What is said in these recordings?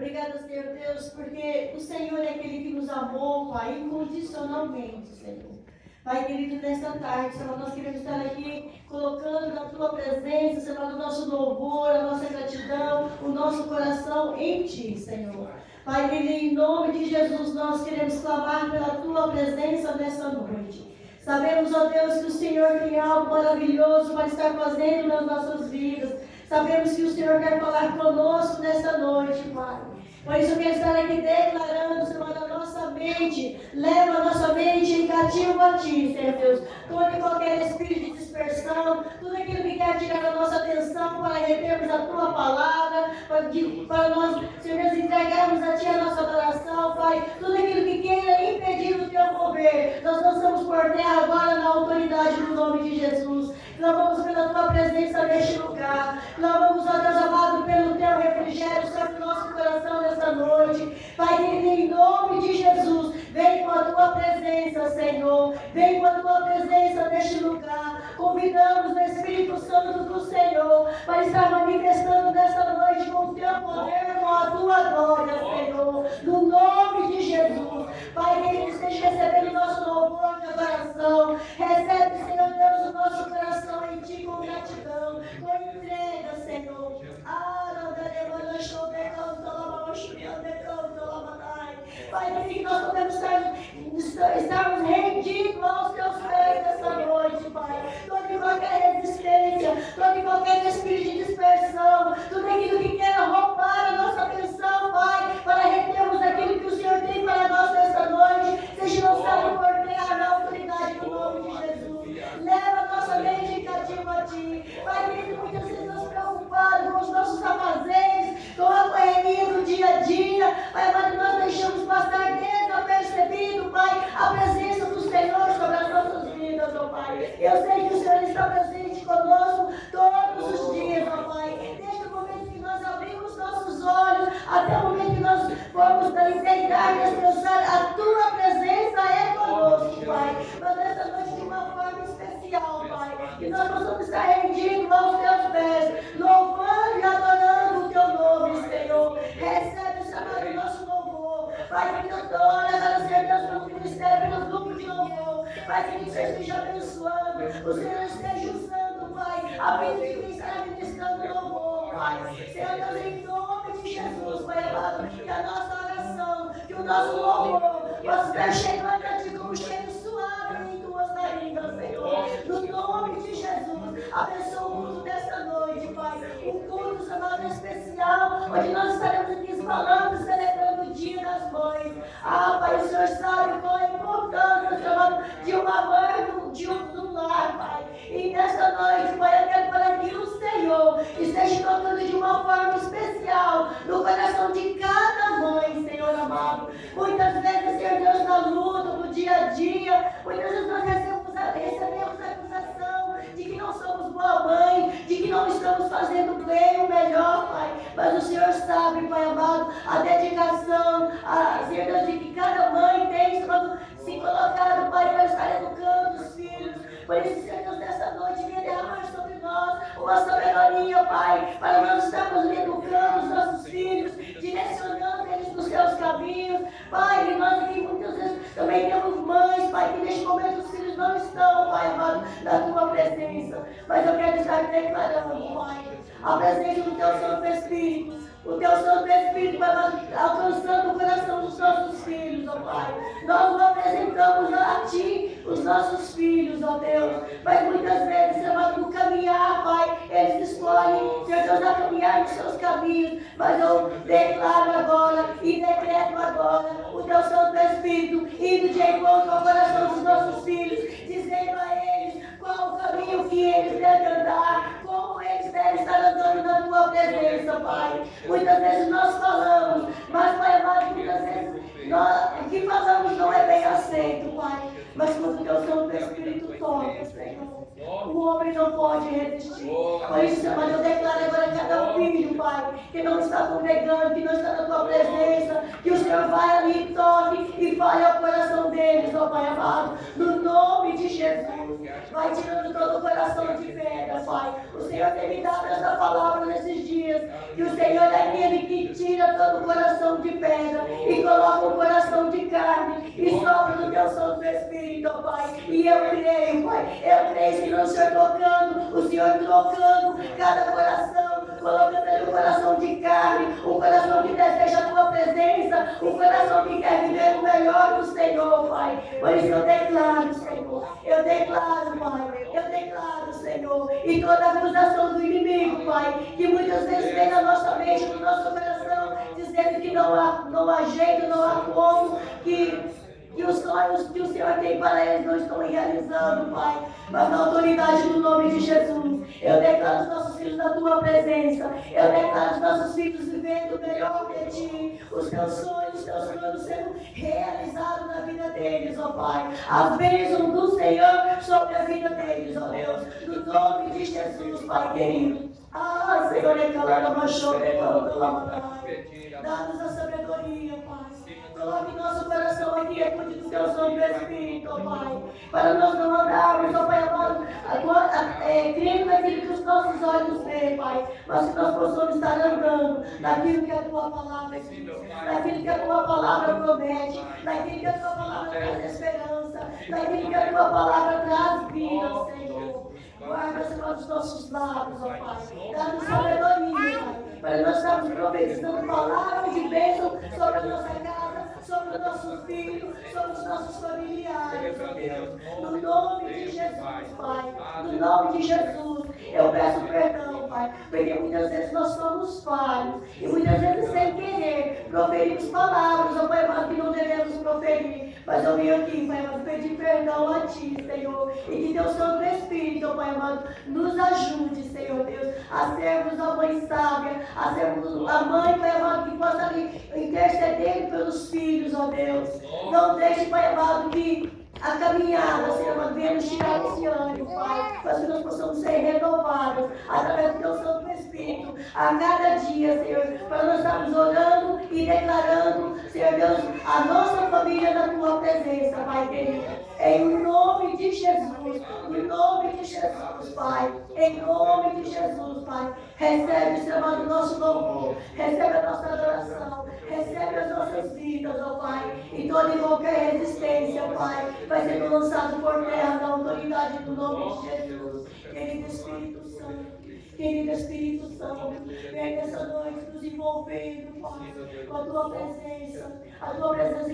Obrigada, Senhor Deus, porque o Senhor é aquele que nos amou, Pai, incondicionalmente, Senhor. Pai querido, nesta tarde, Senhor, nós queremos estar aqui colocando na Tua presença, Senhor, o nosso louvor, a nossa gratidão, o nosso coração em Ti, Senhor. Pai querido, em nome de Jesus, nós queremos clamar pela Tua presença nesta noite. Sabemos, ó Deus, que o Senhor tem algo maravilhoso para estar fazendo nas nossas vidas. Sabemos que o Senhor quer falar conosco nesta noite, Pai. Por isso eu quero estar aqui declarando, Senhor, a nossa mente. Leva a nossa mente em cativo a Ti, Senhor Deus. Todo e qualquer espírito de dispersão, tudo aquilo que quer tirar a nossa atenção para retermos a Tua palavra, para nós, Senhor Deus, entregarmos a Ti a nossa adoração, Pai. Tudo aquilo que queira impedir o Teu mover, nós lançamos por terra agora na autoridade do nome de Jesus. Clamamos pela Tua presença neste lugar. Clamamos, ó Deus amado, pelo Teu refrigério sobre o nosso coração nesta noite. Pai querido, em nome de Jesus, vem com a Tua presença, Senhor. Vem com a Tua presença neste lugar. Convidamos o Espírito Santo do Senhor para estar manifestando nesta noite com o Teu poder, com a Tua glória, Senhor. No nome de Jesus. Pai querido, esteja recebendo o nosso louvor de adoração. Recebe, Senhor Deus, o nosso coração em Ti com gratidão, com entrega, Senhor. Pai, que nós podemos estarmos rendidos aos Teus pés nessa noite, Pai. Toda e qualquer resistência, todo e qualquer espírito de dispersão, tudo aquilo que queira roubar a nossa atenção, Pai, para retermos aquilo que o Senhor tem para nós nessa noite, seja lançado por terra na autoridade do nome de Jesus. Leva a nossa mente cativo a Ti. Pai querido, muitas vezes nós preocupados com os nossos afazeres, com a correria do dia a dia, Pai, mas nós deixamos passar desapercebido, Pai, a presença do Senhor sobre as nossas vidas, ó Pai. Eu sei que o Senhor está presente conosco todos os dias, ó Pai. Desde o momento que nós abrimos nossos olhos, até o momento que nós formos deitar, descansar, a Tua presença é conosco, Pai. Mas nessa noite de uma forma especial, Pai, que nós possamos estar rendidos aos Teus pés, louvando e adorando o Teu nome, Senhor. Recebe o chamado do nosso louvor. Pai, que eu dou, agradecer a Deus pelo ministério, pelo grupo de louvor. Pai, que Você esteja abençoando, o Senhor esteja usando, Pai, a vida de quem está ministrando louvor, Pai. Senhor Deus, em nome de Jesus, Pai amado, que a nossa oração, que o nosso louvor possa estar chegando a Ti como cheiro suave em Tuas narinas, Senhor. No nome de Jesus, abençoa o culto desta noite, Pai. Um culto chamado especial, onde nós estaremos aqui falando, celebrando o Dia das Mães. Ah, Pai, o Senhor sabe qual é a importância, chamado de uma mãe, de um lar, Pai. E nesta noite, Pai, eu quero para que o Senhor esteja tocando de uma forma especial no coração de cada mãe, Senhor amado. Muitas vezes, Senhor Deus, na luta, no dia a dia, muitas vezes nós recebemos a acusação de que não somos boa mãe, de que não estamos fazendo bem, o melhor, Pai. Mas o Senhor sabe, Pai amado, a dedicação, Senhor Deus, de que cada mãe tem se colocado, Pai, para estar educando os filhos. Por isso, Senhor Deus, nessa noite, venha derramar sobre nós uma sabedoria, Pai, para nós estarmos educando os nossos filhos, direcionando eles nos Teus caminhos. Pai, e nós aqui muitas vezes também temos mães, Pai, que neste momento os filhos não estão, Pai amado, na Tua presença. Mas eu quero estar declarando, Pai, a presença do Teu Santo Espírito. O Teu Santo Espírito vai alcançando o coração dos nossos filhos, ó Pai. Nós não apresentamos a Ti os nossos filhos, ó Deus. Mas muitas vezes, amado, no caminhar, Pai, eles escolhem, Senhor Deus, a caminhar nos Seus caminhos. Mas eu declaro agora e decreto agora o Teu Santo Espírito indo de encontro ao coração dos nossos filhos, dizendo a eles qual o caminho que eles devem andar, como eles devem estar andando na Tua presença, Pai. Muitas vezes nós falamos, mas, Pai amado, muitas vezes o que falamos não é bem aceito, Pai. Mas quando o Teu Santo Espírito toca, Senhor, o homem não pode resistir. Por isso, Senhor, eu declaro agora a cada filho, Pai, que não está congregando, que não está na Tua presença, Que o Senhor vai ali, toque e fale ao coração deles, ó Pai amado. No nome de Jesus. Vai tirando todo o coração de pedra, Pai. O Senhor tem me dado essa palavra nesses dias. Que o Senhor é aquele que tira todo o coração de pedra e coloca um coração de carne e sopra do teu Santo Espírito, ó Pai. E eu creio, Pai. Eu creio, Senhor, o Senhor tocando, o Senhor trocando cada coração, colocando ali um coração de carne, um coração que deseja a tua presença, um coração que quer viver o melhor do Senhor, Pai. Por isso eu declaro, Senhor. Eu declaro, Pai. Eu declaro, Senhor. E toda acusação do inimigo, Pai, que muitas vezes vem na nossa mente, no nosso coração, dizendo que não há jeito, não há como, que os sonhos que o Senhor tem para eles não estão realizando, Pai. Mas na autoridade do nome de Jesus, eu declaro os nossos filhos na tua presença. Eu declaro os nossos filhos vivendo o melhor de ti. Os teus sonhos, os teus planos sendo realizados na vida deles, ó Pai. A bênção do Senhor sobre a vida deles, ó Deus. No nome de Jesus, Pai querido. Ah, Senhor, dá-nos a sabedoria, Pai. Coloque nosso coração aqui, quietude do teu Santo Espírito, ó Pai. Para nós não andarmos, ó Pai amado, crendo naquilo que os nossos olhos veem, Pai. Mas que nós possamos estar andando naquilo que a tua palavra diz, naquilo que a tua palavra promete, naquilo que a tua palavra traz esperança, naquilo que a tua palavra traz vida, Senhor. Guarda, Senhor, os nossos lábios, ó Pai. Dá-nos sabedoria, Pai, para nós estarmos profetizando palavras de bênção sobre a nossa casa, sobre os nossos filhos, sobre os nossos familiares, ó Deus. No nome de Jesus, Pai. No nome de Jesus. Eu peço perdão, Pai, porque muitas vezes nós somos falhos e muitas vezes sem querer proferimos palavras, ó Pai amado, que não devemos proferir. Mas eu venho aqui, Pai amado, pedir perdão a Ti, Senhor, e que Teu Santo Espírito, ó Pai amado, nos ajude, Senhor Deus, a sermos a mãe sábia, a sermos a mãe, Pai amado, que possa ali interceder pelos filhos, ó Deus. Não deixe, Pai amado, que a caminhada, Senhor amado, venha nos tirar esse ânimo, Pai, para que nós possamos ser renovados através do Teu Santo Espírito a cada dia, Senhor, para nós estarmos orando e declarando, Senhor Deus, a nossa família na Tua presença, Pai querido. Em nome de Jesus, no nome de Jesus, Pai, em nome de Jesus, Pai, recebe, Senhor amado, o nosso louvor, recebe a nossa adoração, recebe as nossas vidas, ó Pai, e toda e qualquer resistência, Pai, vai sendo lançado por terra na autoridade do nome de Jesus. Querido Espírito Santo, querido Espírito Santo, vem nessa noite nos envolvendo, Pai, com a Tua presença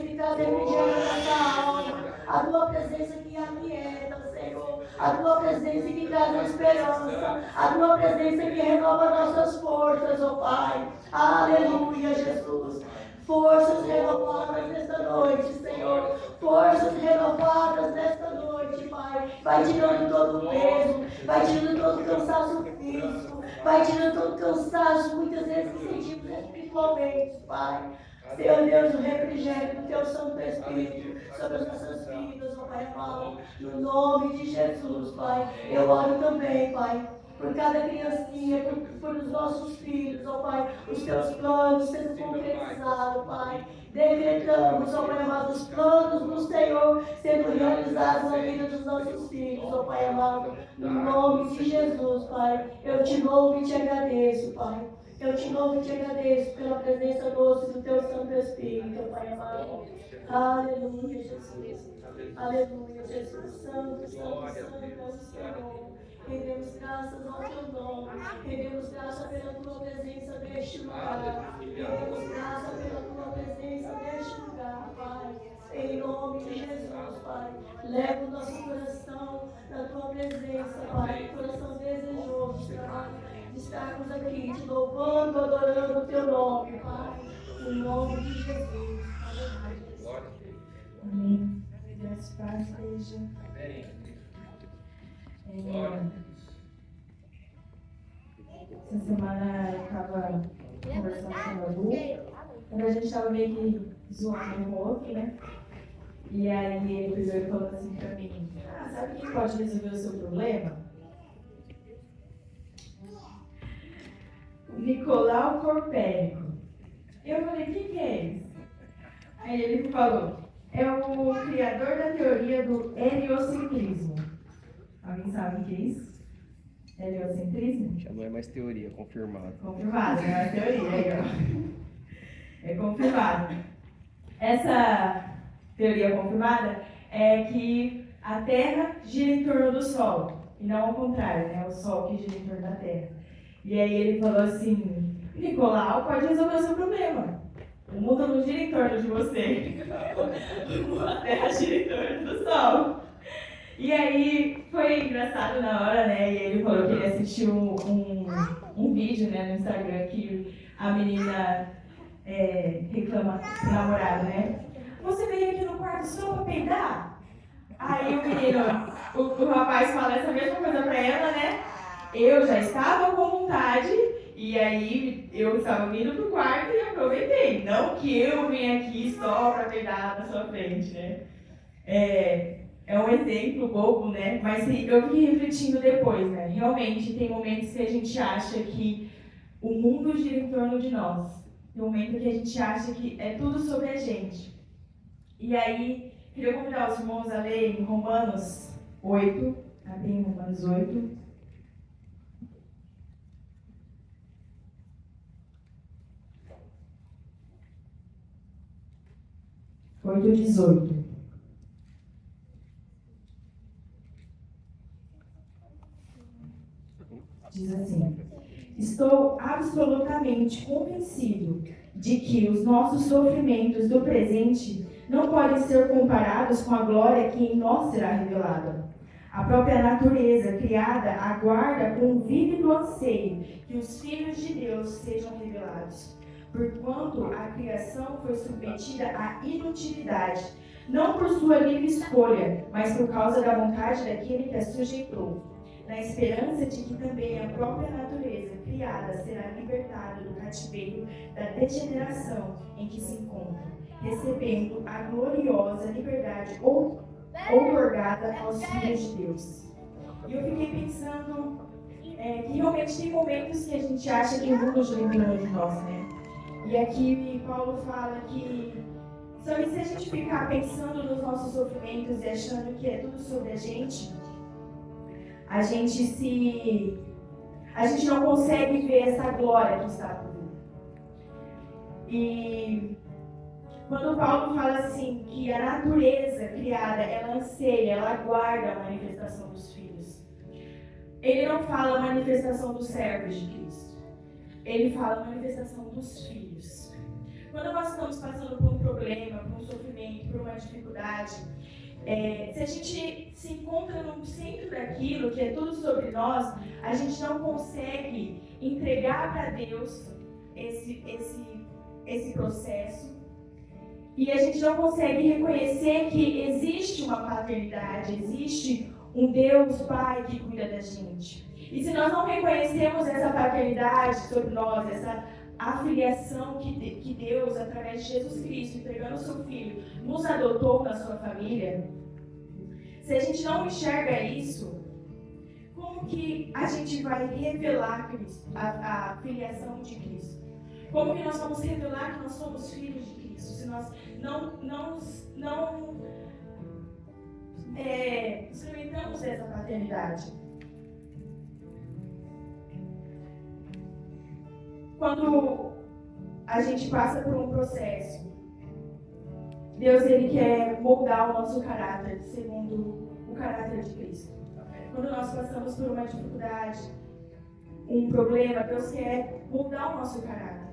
que traz refrigério na nossa alma, a Tua presença que aquieta, Senhor, a Tua presença que traz esperança, a Tua presença que renova nossas forças, ó Pai. Aleluia, Jesus. Forças renovadas nesta noite, Senhor. Forças renovadas nesta noite, Pai. Vai tirando todo o peso, vai tirando todo o cansaço físico, vai tirando todo o cansaço, muitas vezes que sentimos espiritualmente, Pai. Senhor Deus, o refrigério do Teu Santo Espírito sobre as nossas vidas, ó Pai amado. No nome de Jesus, Pai. Eu oro também, Pai, por cada criancinha, por os nossos filhos, ó Pai, os Teus planos sendo concretizados, Pai. Decretamos, ó Pai amado, os planos do Senhor sendo realizados na vida dos nossos filhos, ó Pai amado. No nome de Jesus, Pai, eu Te louvo e Te agradeço, Pai. Eu Te louvo e Te agradeço pela presença doce do Teu Santo Espírito, Pai amado. Aleluia, Jesus. Aleluia, Jesus. Santo, santo, santo é o Senhor. Rendemos graças ao Teu nome. Rendemos graça pela Tua presença neste lugar. Rendemos graça pela Tua presença neste lugar, Pai. Em nome de Jesus, Pai. Leva o nosso coração na Tua presença, Pai. Coração desejoso, Pai, de estarmos aqui te louvando, adorando o Teu nome, Pai. Em nome de Jesus. Amém. Graças a Deus, igreja. Essa semana eu estava conversando com a Lu, quando a gente estava meio que zoando um outro, né? E aí ele pegou e falou assim pra mim: sabe quem pode resolver o seu problema? Nicolau Corpérico. Eu falei: quem que é esse? Aí ele falou, é o criador da teoria do heliocentrismo. Alguém sabe o que é isso? Heliocentrismo? Já não é mais teoria, confirmado. Confirmado, não é teoria, aí, ó. É confirmado. Essa teoria confirmada é que a Terra gira em torno do Sol, e não ao contrário, né? O Sol que gira em torno da Terra. E aí ele falou assim, Nicolau pode resolver o seu problema. O mundo não gira em torno de você. A Terra gira em torno do Sol. E aí foi engraçado na hora, né? E ele falou que ele assistiu um vídeo, né, no Instagram que a menina reclama pro namorado, né? Você veio aqui no quarto só pra peidar? Aí o menino, o rapaz fala essa mesma coisa pra ela, né? Eu já estava com vontade, e aí eu estava vindo pro quarto e aproveitei. Não que eu vim aqui só pra peidar na sua frente, né? É um exemplo bobo, né? Mas eu fiquei refletindo depois, né? Realmente tem momentos que a gente acha que o mundo gira em torno de nós. Tem momento que a gente acha que é tudo sobre a gente. E aí, queria convidar os irmãos a ler em Romanos 8. Abre em Romanos 8. Oito, 18. Diz assim: estou absolutamente convencido de que os nossos sofrimentos do presente não podem ser comparados com a glória que em nós será revelada. A própria natureza criada aguarda com vívido anseio que os filhos de Deus sejam revelados. Porquanto a criação foi submetida à inutilidade, não por sua livre escolha, mas por causa da vontade daquele que a sujeitou, na esperança de que também a própria natureza criada será libertada do cativeiro da degeneração em que se encontra, recebendo a gloriosa liberdade outorgada aos filhos de Deus. E eu fiquei pensando que realmente tem momentos que a gente acha que o mundo gira em torno de nós, né? E aqui Paulo fala que se a gente ficar pensando nos nossos sofrimentos e achando que é tudo sobre a gente não consegue ver essa glória que está por vir. E quando Paulo fala assim, que a natureza criada, ela anseia, ela aguarda a manifestação dos filhos. Ele não fala a manifestação dos servos de Cristo. Ele fala a manifestação dos filhos. Quando nós estamos passando por um problema, por um sofrimento, por uma dificuldade, se a gente se encontra no centro daquilo, que é tudo sobre nós, a gente não consegue entregar para Deus esse processo. E a gente não consegue reconhecer que existe uma paternidade, existe um Deus Pai que cuida da gente. E se nós não reconhecemos essa paternidade sobre nós, essa afiliação que Deus, através de Jesus Cristo, entregando o seu Filho, nos adotou na sua família, se a gente não enxerga isso, como que a gente vai revelar Cristo, a filiação de Cristo? Como que nós vamos revelar que nós somos filhos de Cristo, se nós não experimentamos essa paternidade? Quando a gente passa por um processo, Deus ele quer moldar o nosso caráter segundo o caráter de Cristo. Quando nós passamos por uma dificuldade, um problema, Deus quer moldar o nosso caráter.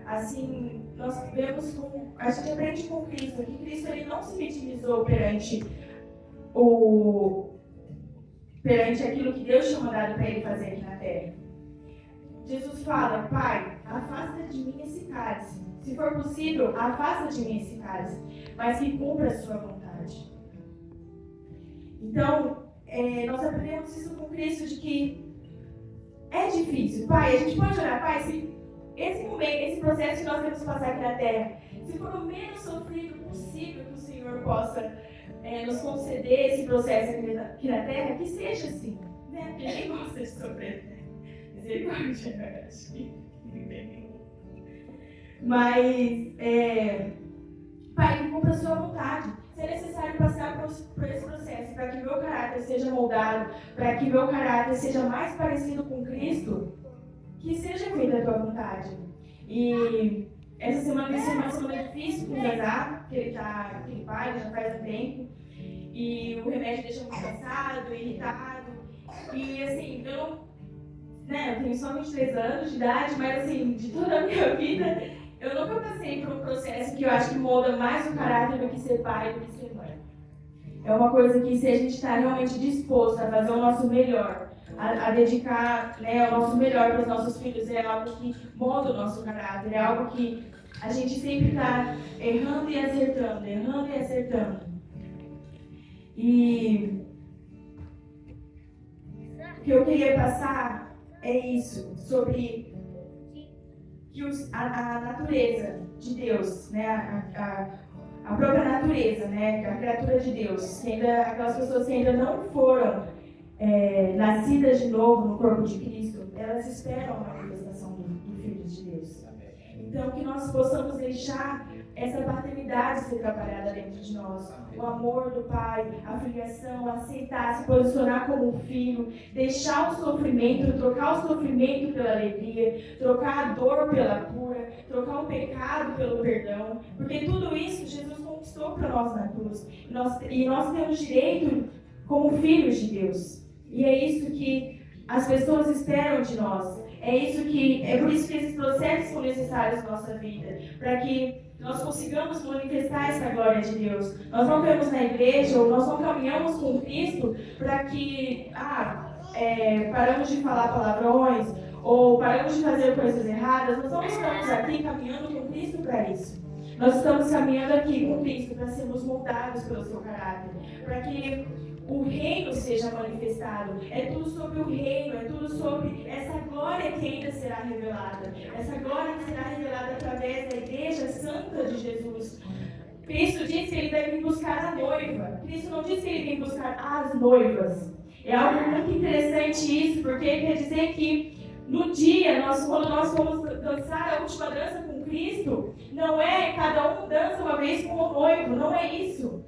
Assim, nós vemos a gente aprende com Cristo, que Cristo ele não se vitimizou perante aquilo que Deus tinha mandado para ele fazer aqui na terra. Jesus fala: Pai, afasta de mim esse cálice. Se for possível, afasta de mim esse cálice, mas que cumpra a sua vontade. Então, nós aprendemos isso com Cristo, de que é difícil. Pai, a gente pode orar, Pai, se esse processo que nós temos que passar aqui na terra, se for o menos sofrido possível que o Senhor possa nos conceder esse processo aqui na terra, que seja assim, né? Porque ninguém gosta de sofrer, né? Misericórdia, acho que ninguém. Mas, Pai, que cumpra a sua vontade. Se é necessário passar por esse processo para que meu caráter seja moldado, para que meu caráter seja mais parecido com Cristo, que seja feita a tua vontade. E essa semana tem sido uma semana difícil com o Zazá, porque ele está gripado, já faz um tempo. E o remédio deixa muito cansado, irritado. E assim, eu tenho só 23 anos de idade, mas assim, de toda a minha vida, eu nunca passei por um processo que eu acho que molda mais o caráter do que ser pai, do que ser mãe. É uma coisa que, se a gente está realmente disposto a fazer o nosso melhor, a dedicar, o nosso melhor para os nossos filhos, é algo que molda o nosso caráter, é algo que a gente sempre está errando e acertando, errando e acertando. E o que eu queria passar é isso, sobre que a natureza de Deus, a própria natureza, a criatura de Deus, aquelas pessoas que ainda não foram nascidas de novo no corpo de Cristo, elas esperam a manifestação do Filho de Deus. Então, que nós possamos deixar essa paternidade ser trabalhada dentro de nós. O amor do Pai, a filiação, aceitar, se posicionar como um filho, deixar o sofrimento, trocar o sofrimento pela alegria, trocar a dor pela cura, trocar o pecado pelo perdão, porque tudo isso Jesus conquistou para nós na cruz. E nós temos direito como filhos de Deus. E é isso que as pessoas esperam de nós. É por isso que esses processos são necessários na nossa vida, para que nós consigamos manifestar essa glória de Deus. Nós não vemos na igreja, ou nós não caminhamos com Cristo para que paramos de falar palavrões, ou paramos de fazer coisas erradas. Nós não estamos aqui caminhando com Cristo para isso. Nós estamos caminhando aqui com Cristo para sermos moldados pelo seu caráter, para que o reino seja manifestado. É tudo sobre o reino, é tudo sobre essa glória que ainda será revelada. Essa glória que será revelada através da Igreja Santa de Jesus. Cristo disse que ele deve vir buscar a noiva. Cristo não disse que ele vem buscar as noivas. É algo muito interessante isso, porque quer dizer que no dia, quando nós vamos dançar a última dança com Cristo, não é cada um dança uma vez com o noivo, não é isso.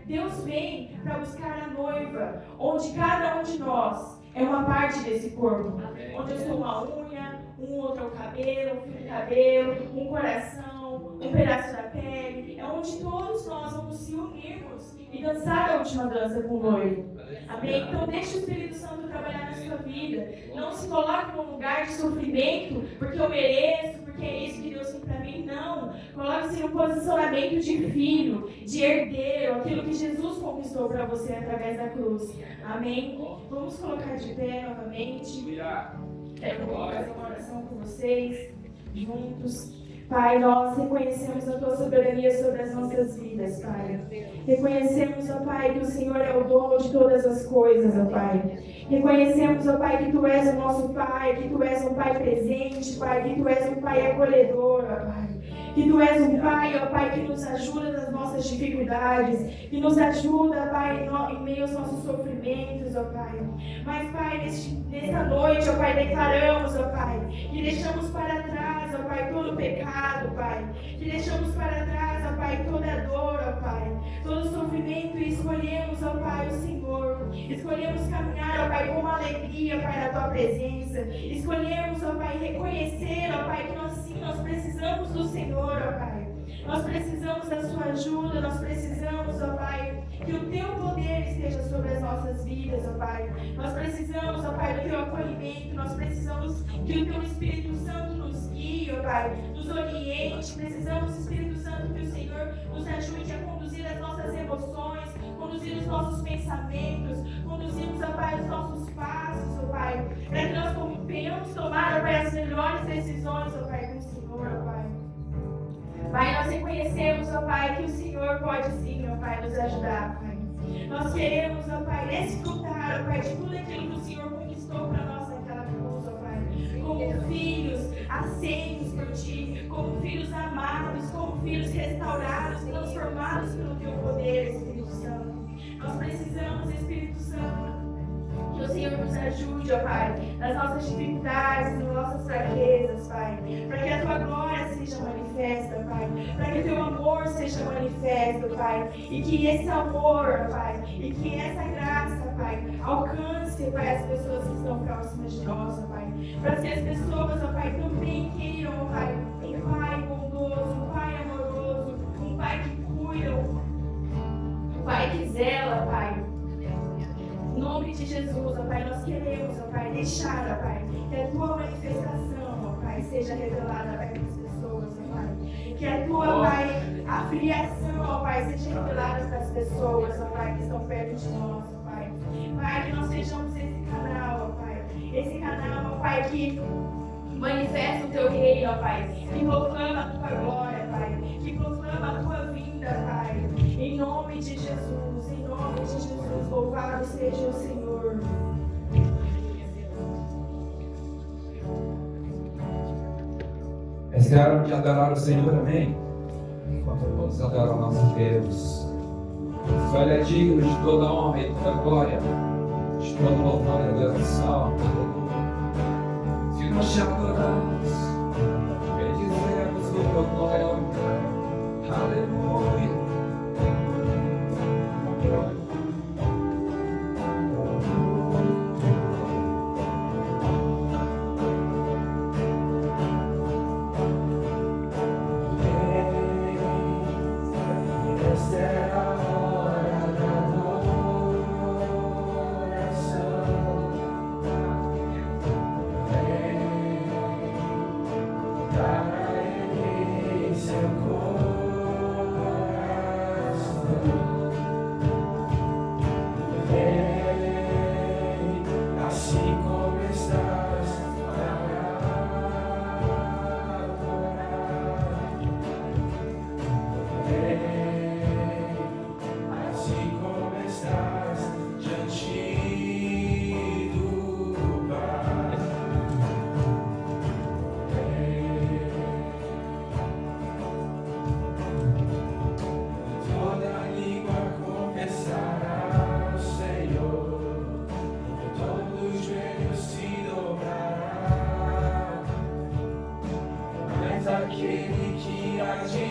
Deus vem para buscar a noiva, onde cada um de nós é uma parte desse corpo. Onde eu sou uma unha, um outro é o cabelo, um fio de cabelo, um coração, um pedaço da pele. É onde todos nós vamos se unirmos e dançar a última dança com o noivo. Amém? Então deixe o Espírito Santo trabalhar na sua vida. Não se coloque num lugar de sofrimento, porque eu mereço, porque é isso que Deus tem para mim. Não. Coloque-se no posicionamento de filho, de herdeiro, aquilo que Jesus conquistou para você através da cruz. Amém? Vamos colocar de pé novamente. Quero fazer uma oração com vocês, juntos. Pai, nós reconhecemos a Tua soberania sobre as nossas vidas, Pai. Reconhecemos, ó Pai, que o Senhor é o dono de todas as coisas, ó Pai. Reconhecemos, ó Pai, que Tu és o nosso Pai, que Tu és um Pai presente, Pai, que Tu és um Pai acolhedor, ó Pai. Que Tu és um Pai, ó Pai, que nos ajuda nas nossas dificuldades, que nos ajuda, Pai, em meio aos nossos sofrimentos, ó Pai. Mas, Pai, nesta noite, ó Pai, declaramos, ó Pai, que deixamos para trás, ó Pai, todo o pecado, Pai. Que deixamos para trás, ó Pai, toda a dor, ó Pai, todo o sofrimento e escolhemos, ó Pai, o Senhor. Escolhemos caminhar, ó Pai, com uma alegria, Pai, na Tua presença. Escolhemos, ó Pai, reconhecer, ó Pai, que nós precisamos do Senhor, ó Pai. Nós precisamos da Sua ajuda, nós precisamos, ó Pai, que o Teu poder esteja sobre as nossas vidas, ó Pai. Nós precisamos, ó Pai, do Teu acolhimento, nós precisamos que o Teu Espírito Santo nos guie, ó Pai, nos oriente. Precisamos, Espírito Santo, que o Senhor nos ajude a conduzir as nossas emoções, conduzir os nossos pensamentos, conduzirmos, ó Pai, os nossos passos, ó Pai, para que nós venhamos tomar, ó Pai, as melhores decisões, ó Pai, com o Senhor, ó Pai. Pai, nós reconhecemos, ó Pai, que o Senhor pode sim, ó Pai, nos ajudar, Pai. Nós queremos, ó Pai, desfrutar, ó Pai, de tudo aquilo que o Senhor conquistou para nós naquela cruz, ó Pai. Como filhos aceitos por Ti, como filhos amados, como filhos restaurados, transformados pelo Teu poder, Espírito Santo. Nós precisamos, Espírito Santo, que Que o Senhor nos ajude, ó Pai, nas nossas dificuldades, nas nossas fraquezas, Pai. Para que a Tua glória seja manifesta, Pai. Para que o Teu amor seja manifesto, Pai. E que esse amor, Pai, e que essa graça, Pai, alcance, Pai, as pessoas que estão próximas de nós, ó Pai. Para que as pessoas, ó Pai, também queiram, ó Pai, um Pai bondoso, um Pai amoroso, um Pai que cuida, um Pai que zela, Pai. Em nome de Jesus, ó Pai, nós queremos, ó Pai, deixar, ó Pai, que a Tua manifestação, ó Pai, seja revelada, Pai, para as pessoas, ó Pai. Que a Tua, Pai, a filiação, ó Pai, seja revelada para as pessoas, ó Pai, que estão perto de nós, ó Pai. Pai, que nós sejamos esse canal, ó Pai. Esse canal, ó Pai, que manifesta o Teu reino, ó Pai. Que proclama a Tua glória, Pai. Que proclama a Tua vinda, Pai. Em nome de Jesus, em nome de Jesus, louvado seja o Senhor. Essa é a hora de adorar o Senhor, amém? Vamos adorar o nosso Deus. Só Ele é digno de toda honra e toda glória, de toda louvor e adoração. Se nós te adoramos, bendizemos o teu nome. Aleluia. Aquele que há de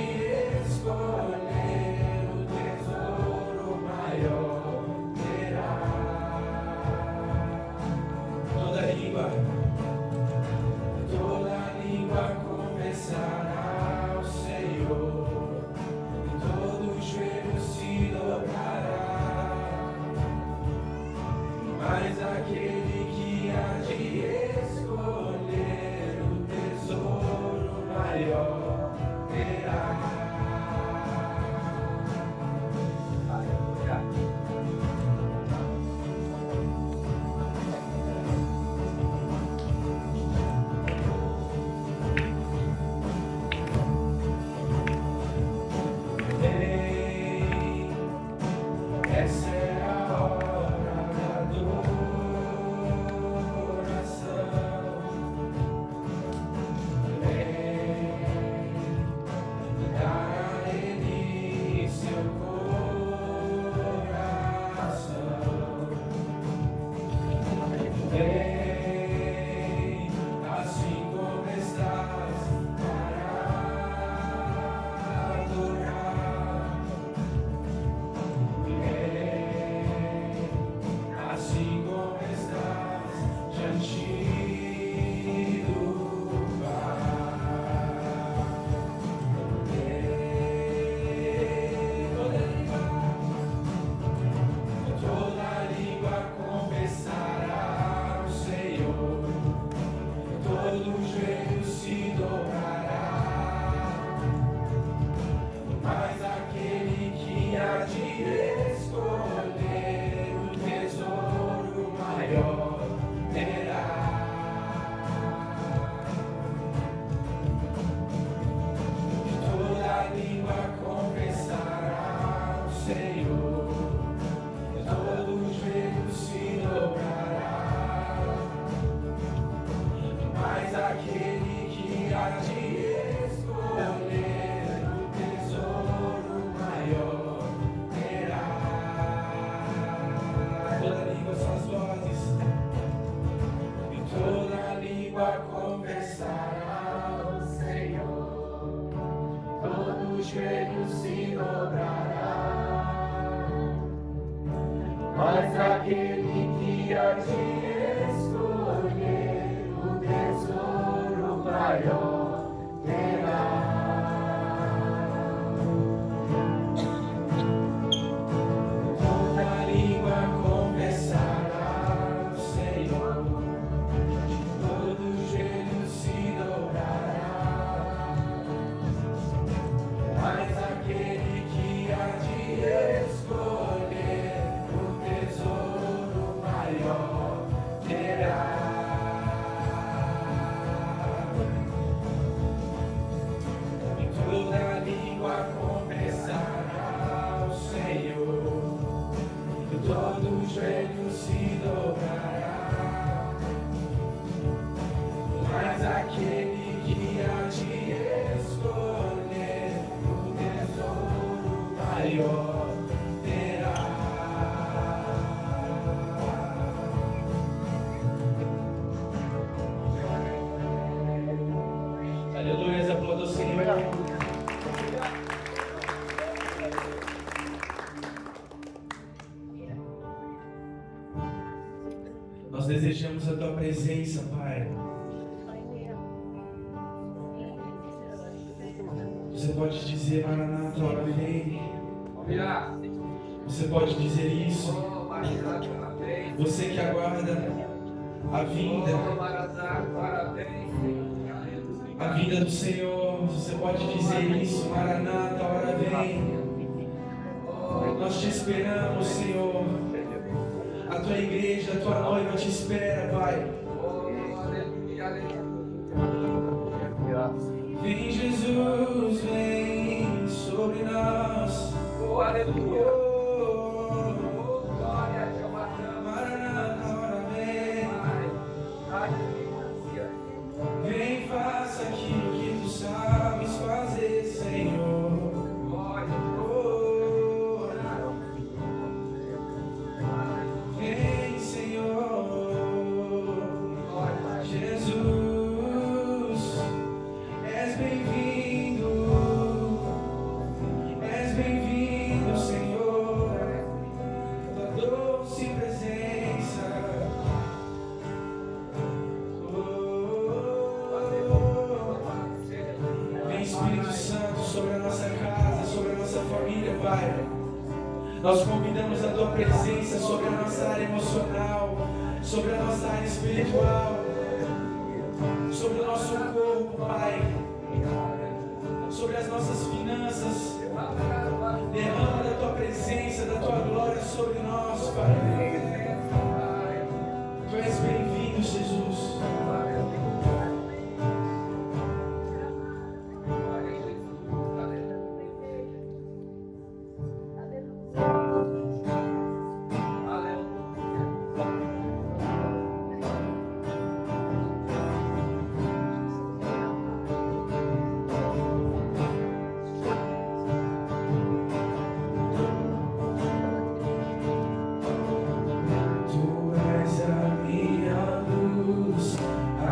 escolher o tesouro maior terá. Toda língua confessará ao Senhor, e todo joelho se dobrará. Mas aquele que há de escolher o tesouro maior terá. todo joelho se dobrará. Mas aquele que há de escolher o tesouro maior terá. Toda língua confessará o Senhor, todo joelho se dobrará. Mas aquele que há de escolher o tesouro maior terá. E toda língua confessará o Senhor, e todo joelho se dobrará. Mas aquele que há de escolher o tesouro maior terá. Aleluia, aplauda o Senhor. Nós desejamos a Tua presença, Pai. Você pode dizer, Maranata, hora vem. Você pode dizer isso. Você que aguarda a vinda do Senhor. Você pode dizer isso, Maranata, hora vem. Nós te esperamos, Senhor. A Tua igreja, a Tua noiva te espera, Pai. Vem, Jesus, vem sobre nós. Aleluia. Maranata, hora vem. Vem, faça aquilo que Tu sabes fazer, Senhor. Vem, Senhor. Jesus, és bem-vindo, Senhor. Tua doce presença. Vem, Espírito Santo, sobre a nossa casa, sobre a nossa família, Pai. Nós convidamos a Tua presença sobre a nossa área emocional, sobre a nossa área espiritual, sobre o nosso corpo, Pai, sobre as nossas finanças. Derrama da Tua presença, da Tua glória sobre nós, Pai. Tu és bem-vindo, Jesus. Tu és a minha luz, a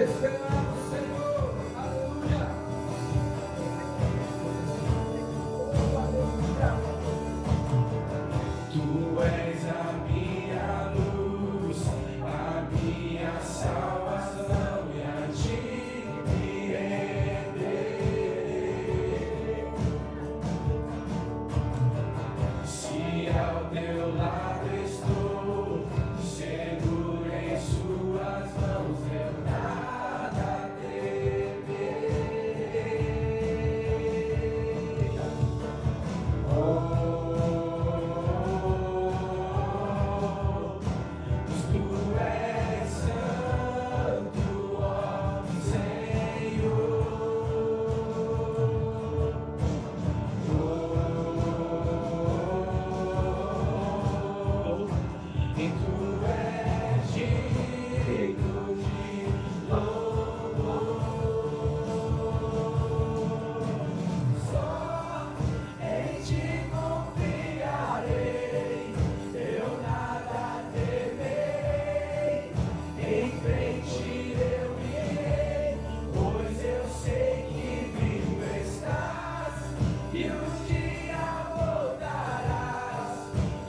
esperamos, Senhor. Aleluia. Tu és a minha luz, a minha salvação, e a ti me renderei. Se ao teu lado estou, seguro em suas mãos, eu nada temerei. Tu és santo, ó Senhor. E tu és digno de louvor. Só em ti confiarei, eu nada temerei. Em frente eu irei, pois eu sei que vivo estás, e um dia voltarás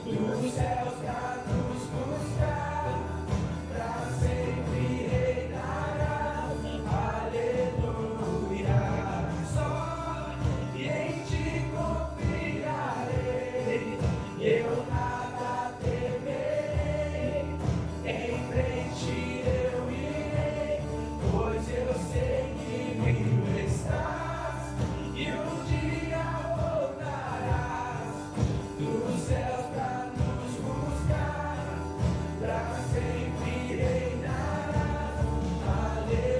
dos céus pra nos buscar, pra sempre reinarás. Aleluia. Só em ti confiarei, eu nada temerei. Em frente eu irei, pois eu sei que vivo estás, e um dia voltarás dos céus pra nos buscar, pra sempre reinarás. Aleluia.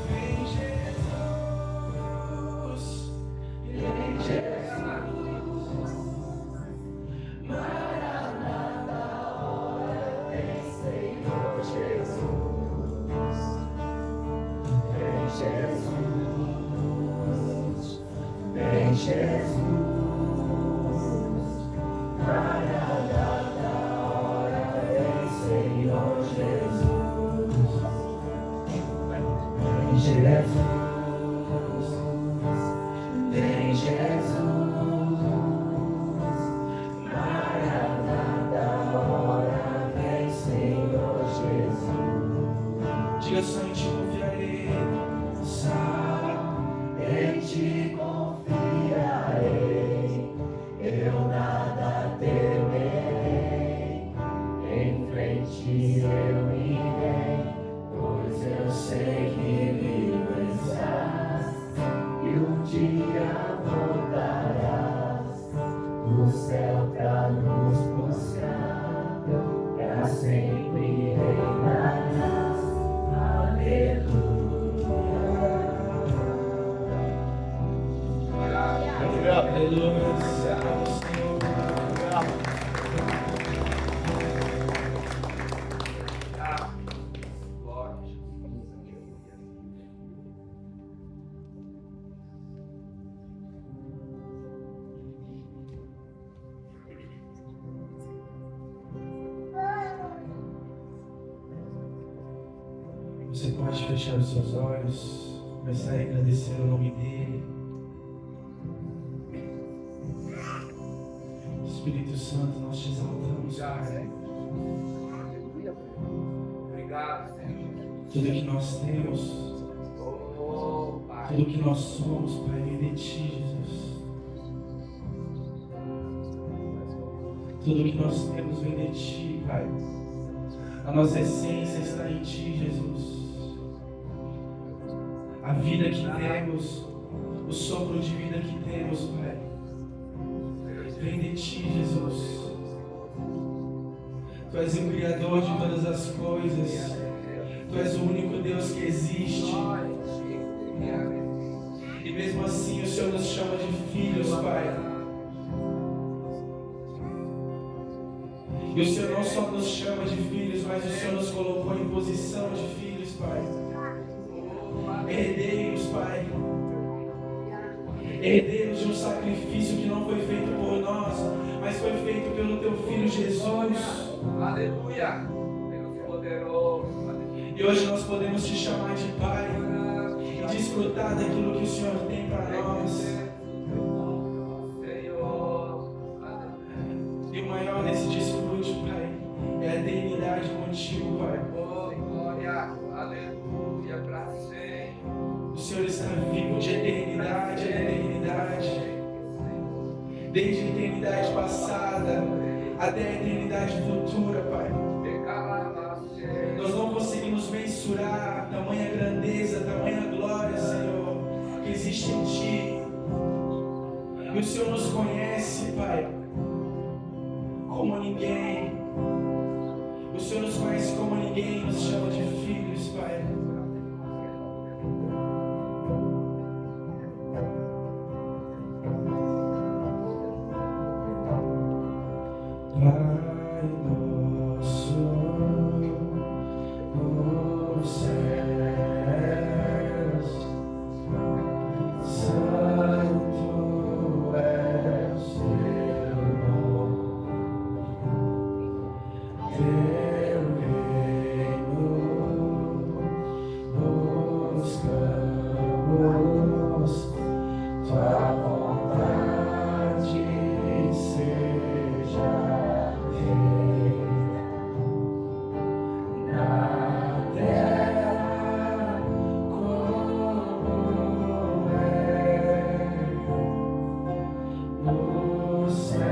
Vem Jesus, vem Jesus, Maranata, hora vem, Senhor Jesus. Vem Jesus, vem Jesus, Maranata, hora vem, Senhor Jesus. Vem Jesus, vem Jesus, Maranata, hora vem, Senhor Jesus. Diga só em ti confiarei, só em ti confiarei, eu nada temerei. Em frente eu irei, pois eu sei que vivo estás, e um dia voltarás do céu pra nos buscar, pra sempre reinarás. Aleluia. Aleluia. Senhor. Você pode fechar os seus olhos, começar a agradecer o nome dele. Espírito Santo, nós te exaltamos, Pai. Obrigado, Senhor. Tudo que nós temos, tudo que nós somos, Pai, vem de ti, Jesus. Tudo que nós temos vem de ti, Pai. A nossa essência está em ti, Jesus. A vida que temos, o sopro de vida que temos, Pai, vem de ti, Jesus. Tu és o Criador de todas as coisas. Tu és o único Deus que existe. E mesmo assim o Senhor nos chama de filhos, Pai. E o Senhor não só nos chama de filhos, mas o Senhor nos colocou em posição de filhos, Pai. herdeiros, Pai. Herdeiros de um sacrifício que não foi feito por nós, mas foi feito pelo Teu Filho Jesus. Aleluia. Deus poderoso. E hoje nós podemos Te chamar de Pai e desfrutar daquilo que o Senhor tem para nós. E o maior desse desfrute, Pai, é a eternidade contigo, Pai. Oh, glória, aleluia, pra sempre. O Senhor está vivo de eternidade em eternidade. Desde a eternidade passada até a eternidade futura, Pai. Nós não conseguimos mensurar tamanha grandeza, tamanha glória, Senhor, que existe em Ti. E o Senhor nos conhece, Pai, como ninguém. O Senhor nos conhece como ninguém, nos chama de filhos, Pai. Pai nosso, nos céus, santo é o Teu nome. Teu reino buscamos, Tua vontade seja feita na terra como é nos céus.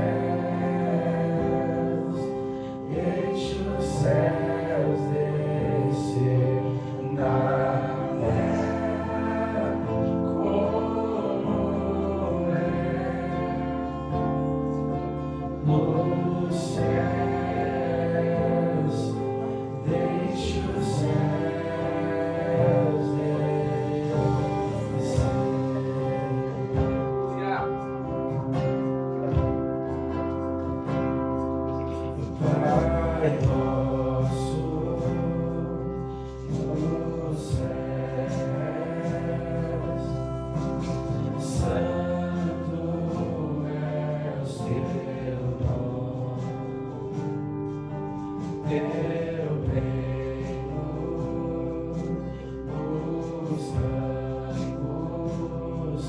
Deixa os céus descer na terra como é nos céus. Deixa os céus descer. Pai nosso, nos céus, santo é o Teu nome. Teu reino buscamos,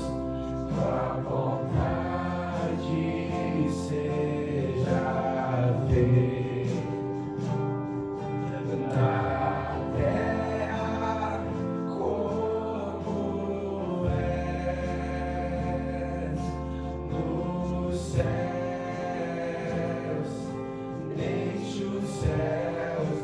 Tua vontade seja feita na terra como é nos céus. Deixa os céus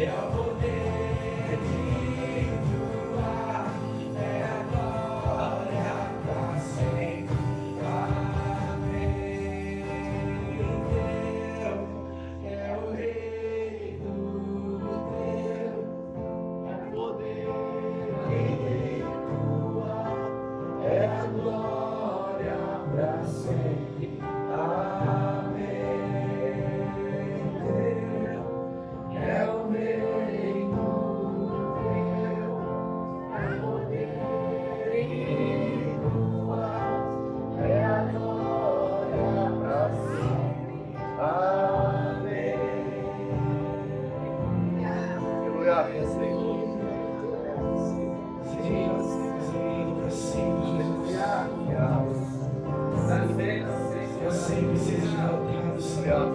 é o poder tua, é a glória pra sempre. Amém. Teu é o reino teu, é o poder tua, é a glória pra sempre. Amém. Teu é o reino teu, é o poder tua, é a glória pra sempre. Amém. Aleluia, Senhor. Senhor, pra sempre, Jesus. Sempre seja exaltado, Senhor.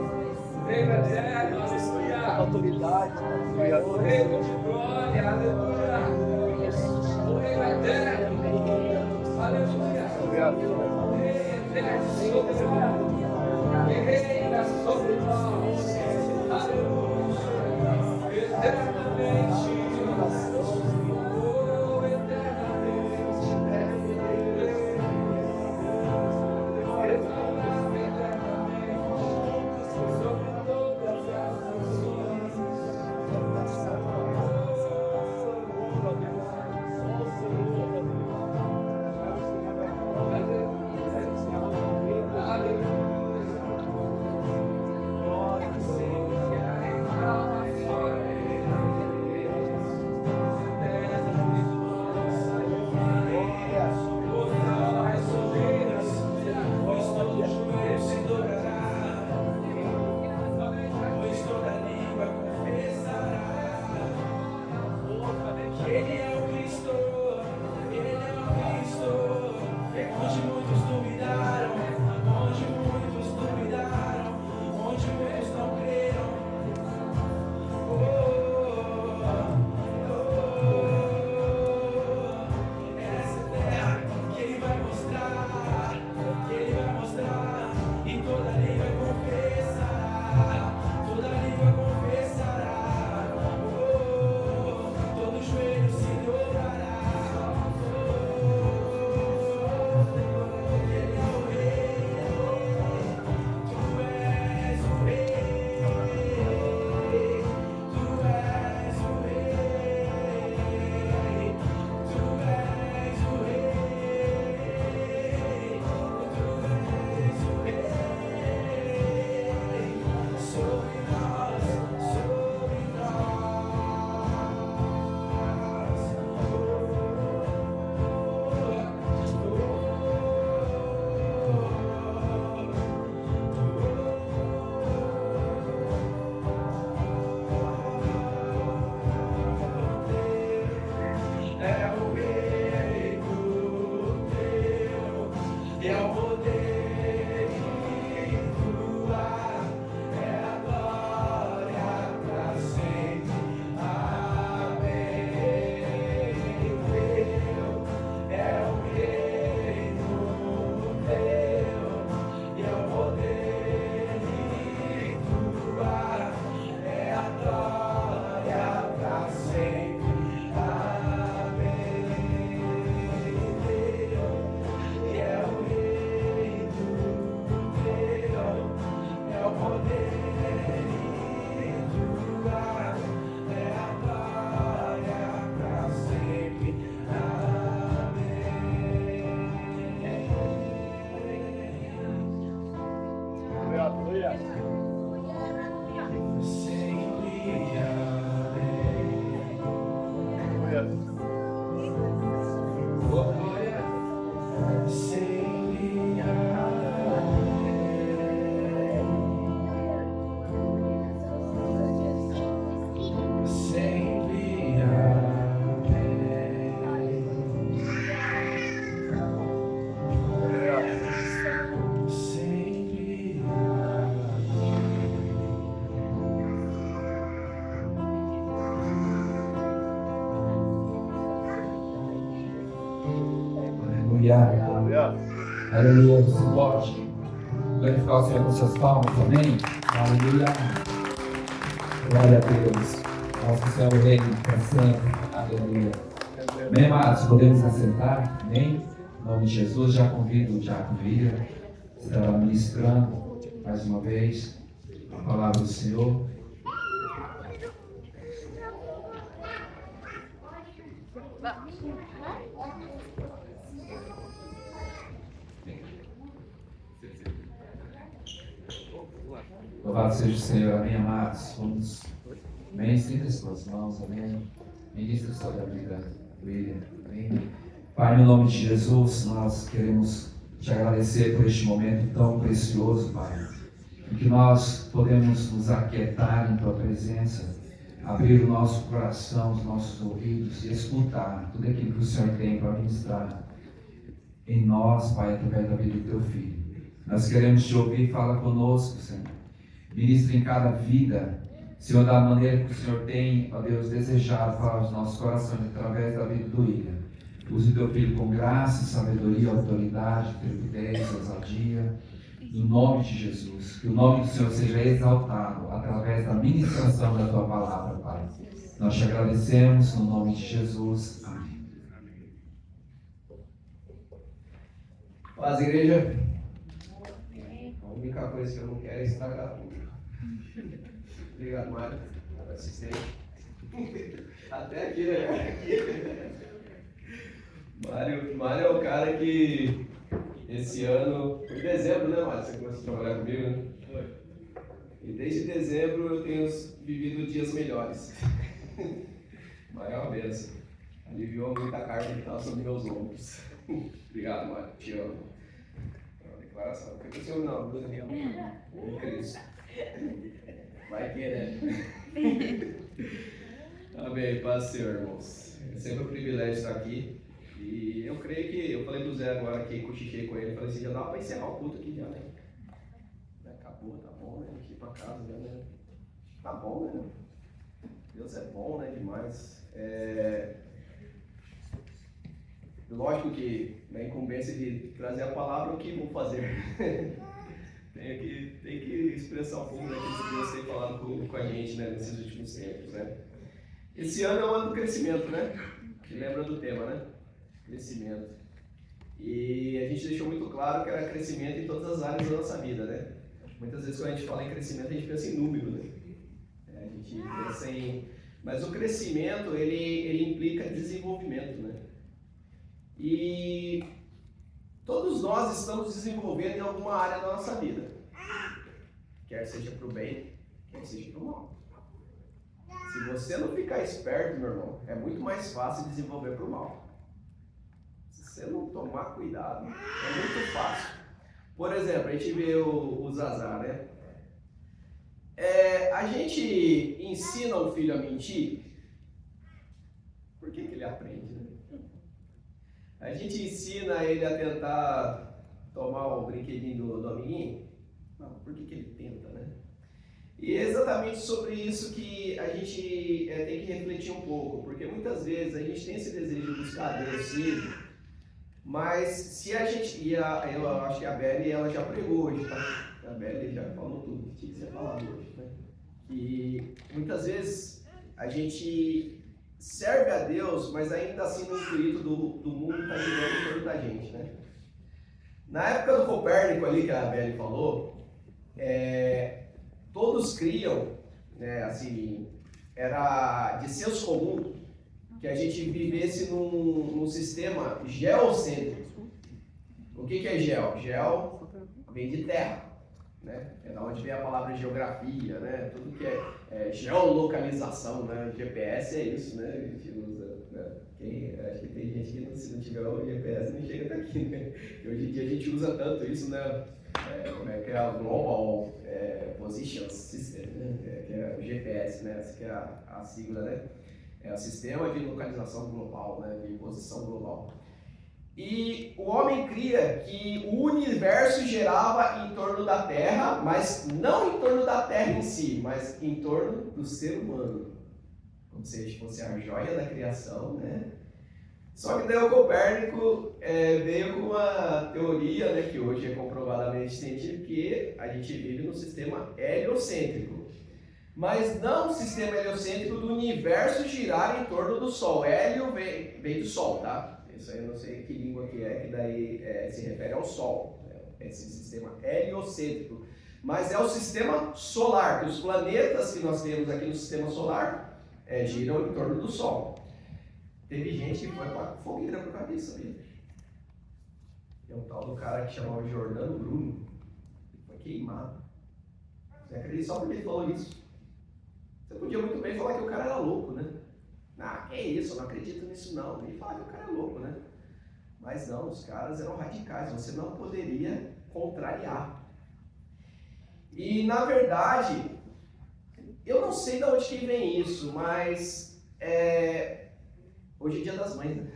Autoridade, o reino de glória, aleluia. O reino eterno, aleluia. Eterno sobre nós, reina sobre nós, aleluia. Eternamente, oh, Ele é o Cristo, Ele é o Cristo. Onde muitos duvidaram, onde muitos duvidaram, onde muitos não creram. Essa terra que Ele vai mostrar, e toda língua confessará, toda língua confessará. Todo joelho se dobrará. Ele é o Rei, Tu és o Rei, Tu és o Rei, Tu és o Rei, Tu és o Rei, sobre nós, sobre nós. É o reino teu, é o poder tua, é a glória pra sempre. Amém. Teu é o reino teu, é o poder tua, é a glória pra sempre. Aleluia. Aleluia. Você pode glorificar o Senhor com suas palmas, amém? Aleluia. Glória a Deus. Nosso Senhor Rei, para sempre. Aleluia. Bem, amados, podemos assentar? Amém? Em nome de Jesus, já convido o Diácono William, estará ministrando mais uma vez a palavra do Senhor. Louvado seja o Senhor, amém, amados. Vamos, amém, estenda suas mãos, amém. Ministra sobre a vida do William, amém. Pai, no nome de Jesus, nós queremos te agradecer por este momento tão precioso, Pai, em que nós podemos nos aquietar em Tua presença, abrir o nosso coração, os nossos ouvidos e escutar tudo aquilo que o Senhor tem para ministrar em nós, Pai, através da vida do Teu Filho. Nós queremos te ouvir, fala conosco, Senhor. Ministra em cada vida, Senhor, da maneira que o Senhor tem, ó Deus, desejado falar aos nossos corações através da vida do William. Use o Teu Filho com graça, sabedoria, autoridade, trepidez, ousadia, no nome de Jesus. Que o nome do Senhor seja exaltado através da ministração da Tua palavra, Pai. Nós te agradecemos no nome de Jesus. Amém. Paz, igreja. A única coisa que eu não quero é estragar tudo. Obrigado, Mário, pela assistência. Até aqui, né? Mário é o cara que esse ano, foi em dezembro, né, Mário? Você começou a trabalhar comigo, né? Foi. E desde dezembro eu tenho vivido dias melhores. Mário é uma benção. Aliviou muita carga que estava sobre meus ombros. Obrigado, Mário. Te amo. É uma declaração. Não foi com o senhor, não. Em Cristo. Vai que, né? Amém. Paz, Senhor, irmãos. É sempre um privilégio estar aqui. E eu creio que, eu falei do Zé agora que cochichei com ele, falei assim, já dá para encerrar o culto aqui já, né? Acabou, tá bom, né? Aqui pra casa já, né? Tá bom, né? Deus é bom, né? Demais. Lógico que na incumbência de trazer a palavra, o que vou fazer? tem que expressar um pouco daquilo que Deus tem falado com a gente, né? Nesses últimos tempos, né? Esse ano é o ano do crescimento, né? Que lembra do tema, né? Crescimento. E a gente deixou muito claro que era crescimento em todas as áreas da nossa vida, né? Muitas vezes quando a gente fala em crescimento, a gente pensa em número, né? A gente pensa em... Mas o crescimento, ele implica desenvolvimento, né? E todos nós estamos desenvolvendo em alguma área da nossa vida. Quer seja para o bem, quer seja para o mal. Se você não ficar esperto, meu irmão, é muito mais fácil desenvolver para o mal. Se você não tomar cuidado, é muito fácil. Por exemplo, a gente vê o Zazar, né? A gente ensina o filho a mentir, por que ele aprende, né? A gente ensina ele a tentar tomar o brinquedinho do amiguinho, não, por que ele tenta, né? E é exatamente sobre isso que a gente tem que refletir um pouco, porque muitas vezes a gente tem esse desejo de buscar Deus, sim, mas se a gente, eu acho que a Beli, ela já pregou hoje, tá? A Beli já falou tudo que tinha que ser falado hoje, né? E muitas vezes a gente serve a Deus, mas ainda assim no intuito do mundo está girando em torno da gente, né? Na época do Copérnico ali que a Beli falou, todos criam, né, assim, era de senso comum que a gente vivesse num sistema geocêntrico. O que é geo? Geo vem de terra, né? É da onde vem a palavra geografia, né? Tudo que é geolocalização, né? GPS é isso, né? A gente usa, né? Acho que tem gente que se não tiver o GPS não chega até aqui, né? E hoje em dia a gente usa tanto isso, né? Como é que é o Global Position System, né? Que é o GPS, né? Essa que é a sigla, né? É o Sistema de Localização Global, né? De posição global. E o homem cria que o universo girava em torno da Terra, mas não em torno da Terra em si, mas em torno do ser humano. Como se ele fosse a joia da criação, né? Só que daí o Copérnico veio com uma teoria, né, que hoje é comprovadamente científica, que a gente vive num sistema heliocêntrico. Mas não o sistema heliocêntrico do universo girar em torno do Sol. Hélio vem do Sol, tá? Isso aí eu não sei que língua que é, que daí se refere ao Sol. Esse sistema heliocêntrico. Mas é o sistema solar, que os planetas que nós temos aqui no sistema solar giram em torno do Sol. Teve gente que foi com a fogueira por cabeça, sabia? Tem um tal do cara que chamava Jordano Bruno, foi queimado. Você acredita só porque ele falou isso? Você podia muito bem falar que o cara era louco, né? Ah, que isso, eu não acredito nisso não. E falar que o cara é louco, né? Mas não, os caras eram radicais, você não poderia contrariar. E na verdade, eu não sei de onde que vem isso, mas hoje é Dia das Mães, né?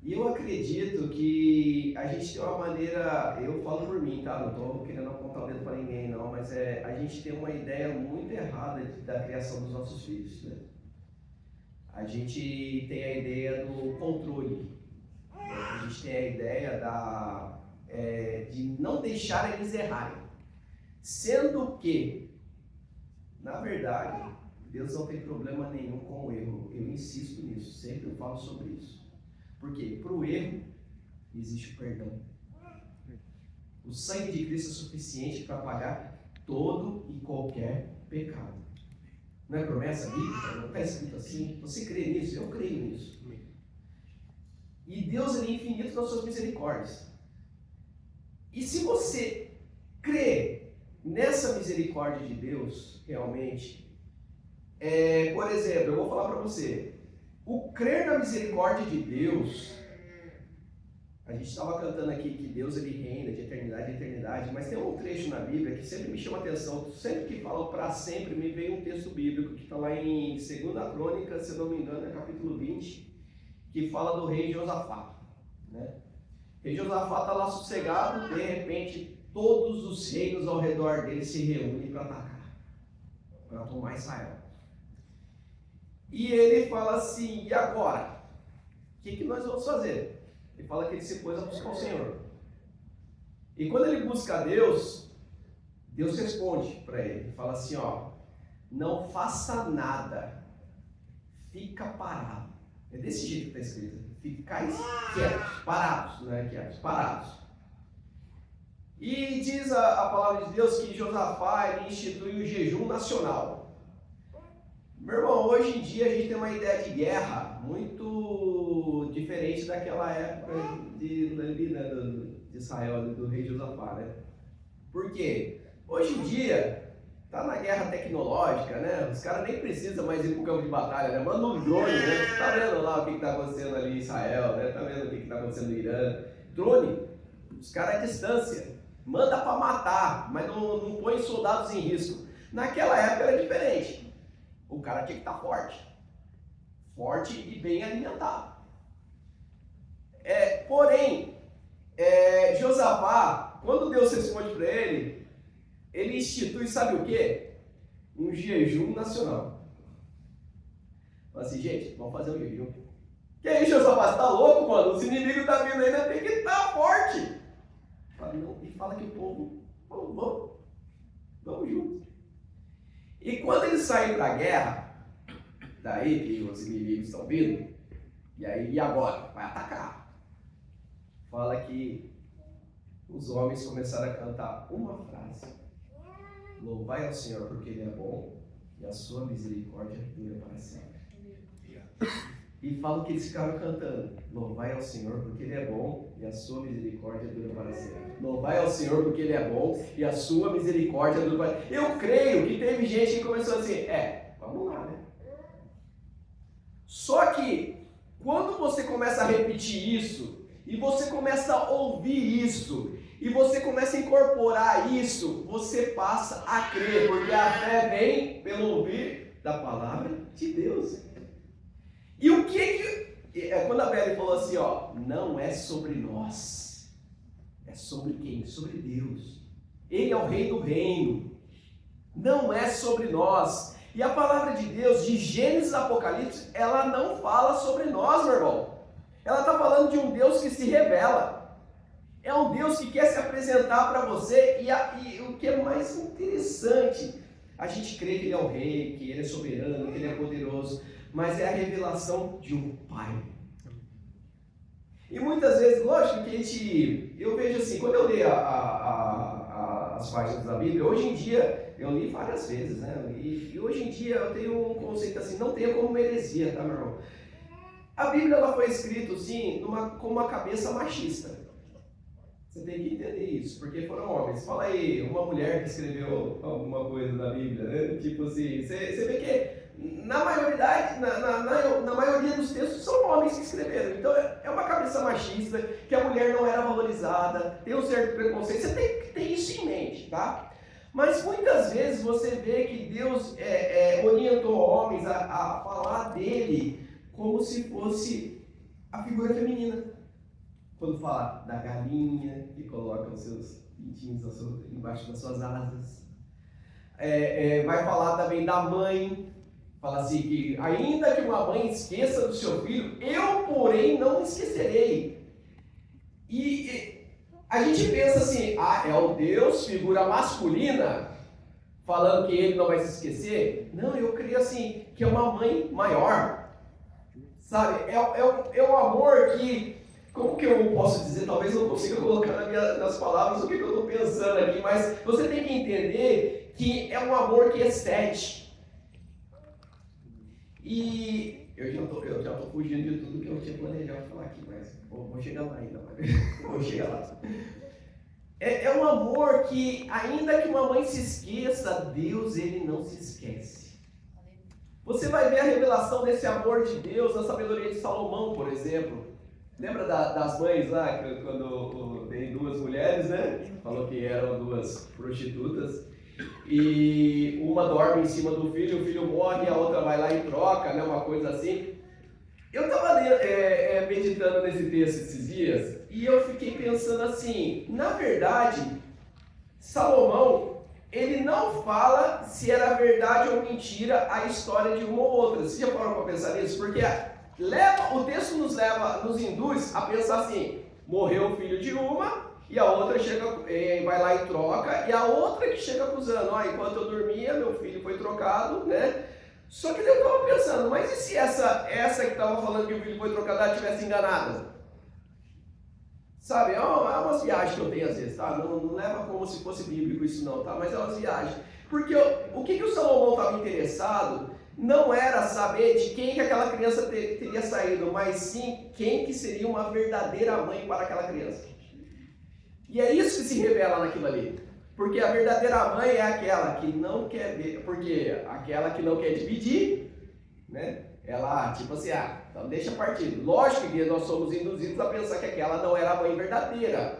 E eu acredito que a gente tem uma maneira, eu falo por mim, tá? Não estou querendo apontar o dedo para ninguém não, mas a gente tem uma ideia muito errada da criação dos nossos filhos, né? A gente tem a ideia do controle, a gente tem a ideia de não deixar eles errarem, sendo que, na verdade, Deus não tem problema nenhum com o erro, eu insisto nisso, sempre eu falo sobre isso. Porque para o erro existe o perdão. O sangue de Cristo é suficiente para pagar todo e qualquer pecado. Não é promessa bíblica? Não está escrito assim? Você crê nisso? Eu creio nisso. E Deus é infinito nas suas misericórdias. E se você crê nessa misericórdia de Deus, realmente, por exemplo, eu vou falar para você, o crer na misericórdia de Deus, a gente estava cantando aqui que Deus ele reina de eternidade em eternidade, mas tem um trecho na Bíblia que sempre me chama a atenção, sempre que falo para sempre, me vem um texto bíblico que está lá em 2ª Crônica, se não me engano, é capítulo 20, que fala do rei Josafá, né? O rei Josafá está lá sossegado, de repente todos os reinos ao redor dele se reúnem para atacar, para tomar Israel. E ele fala assim, e agora? O que nós vamos fazer? Ele fala que ele se pôs a buscar o Senhor. E quando ele busca a Deus, Deus responde para ele. Ele fala assim, ó, não faça nada, fica parado. É desse jeito que está escrito. Ficais quietos, parados, né? Quietos, parados. E diz a palavra de Deus que Josafá ele institui o jejum nacional. Meu irmão, hoje em dia a gente tem uma ideia de guerra muito diferente daquela época de Israel, do rei Josafá, né? Por quê? Hoje em dia, tá na guerra tecnológica, né? Os caras nem precisam mais ir pro campo de batalha, né? Manda um drone, né? Tá vendo lá o que tá acontecendo ali em Israel, né? Tá vendo o que tá acontecendo no Irã? Drone, os caras à distância. Manda para matar, mas não põe soldados em risco. Naquela época era diferente. O cara tinha que estar forte e bem alimentado. Porém, Josafá, quando Deus responde para ele, ele institui, sabe o quê? Um jejum nacional. Fala assim, gente, vamos fazer um jejum. Que aí, Josafá, você tá louco, mano? Os inimigos tá vindo ainda, tem que estar forte. E fala que o povo, vamos juntos. E quando eles saem para a guerra, daí que os inimigos estão vindo, e agora? Vai atacar. Fala que os homens começaram a cantar uma frase. Louvai ao Senhor porque Ele é bom e a sua misericórdia dura para sempre. E fala que eles ficaram cantando. Louvai ao Senhor porque Ele é bom e a sua misericórdia dura para sempre. Louvai ao Senhor porque Ele é bom e a sua misericórdia dura para sempre. Eu creio que teve gente que começou assim, vamos lá, né? Só que, quando você começa a repetir isso, e você começa a ouvir isso, e você começa a incorporar isso, você passa a crer, porque a fé vem pelo ouvir da palavra de Deus. E o quando a Beli falou assim, ó, não é sobre nós, é sobre quem? Sobre Deus. Ele é o rei do reino, não é sobre nós. E a palavra de Deus, de Gênesis a Apocalipse, ela não fala sobre nós, meu irmão. Ela está falando de um Deus que se revela. É um Deus que quer se apresentar para você. E o que é mais interessante, A gente crê que ele é o rei, que ele é soberano, que ele é poderoso, mas é a revelação de um pai. E muitas vezes, lógico que eu vejo assim, quando eu leio as páginas da Bíblia, hoje em dia, eu li várias vezes, né? E hoje em dia eu tenho um conceito assim, não tenha como heresia, tá, meu irmão? A Bíblia ela foi escrita, assim, com uma cabeça machista. Você tem que entender isso, porque foram homens. Fala aí, uma mulher que escreveu alguma coisa da Bíblia, né? Tipo assim, você vê que na maioria dos textos são homens que escreveram. Então é uma cabeça machista, que a mulher não era valorizada, tem um certo preconceito. Você tem que ter isso em mente, tá? Mas muitas vezes você vê que Deus orientou homens a falar dele como se fosse a figura feminina. Quando fala da galinha que coloca os seus pintinhos embaixo das suas asas. Vai falar também da mãe. Fala assim que ainda que uma mãe esqueça do seu filho, eu porém não esquecerei. E a gente pensa assim, é o Deus, figura masculina, falando que ele não vai se esquecer. Não, eu creio assim, que é uma mãe maior. Sabe, é um amor que... Como que eu posso dizer? Talvez eu não consiga colocar nas palavras o que eu estou pensando aqui, mas você tem que entender que é um amor que excede. E eu já estou fugindo de tudo que eu tinha planejado falar aqui, mas vou chegar lá ainda. Vou chegar lá. É um amor que, ainda que uma mãe se esqueça, Deus, ele não se esquece. Você vai ver a revelação desse amor de Deus na sabedoria de Salomão, por exemplo. Lembra das mães lá, quando tem duas mulheres, né? Falou que eram duas prostitutas. E uma dorme em cima do filho, o filho morre e a outra vai lá e troca, né? Uma coisa assim. Eu estava meditando nesse texto esses dias e eu fiquei pensando assim, na verdade, Salomão, ele não fala se era verdade ou mentira a história de uma ou outra. Você já parou para pensar nisso? Porque o texto nos induz a pensar assim, morreu o filho de uma e a outra vai lá e troca, e a outra que chega acusando, enquanto eu dormia, meu filho foi trocado, né? Só que eu estava pensando, mas e se essa que estava falando que o filho foi trocado, ela estivesse enganada? Sabe, é umas viagens que eu tenho às vezes, tá? Não leva como se fosse bíblico isso não, tá? Mas é umas viagens. Porque o que o Salomão estava interessado não era saber de quem que aquela criança teria saído, mas sim quem que seria uma verdadeira mãe para aquela criança. E é isso que se revela naquilo ali. Porque a verdadeira mãe é aquela que não quer ver, porque aquela que não quer dividir, né? Ela, tipo assim, então deixa partir. Lógico que nós somos induzidos a pensar que aquela não era a mãe verdadeira.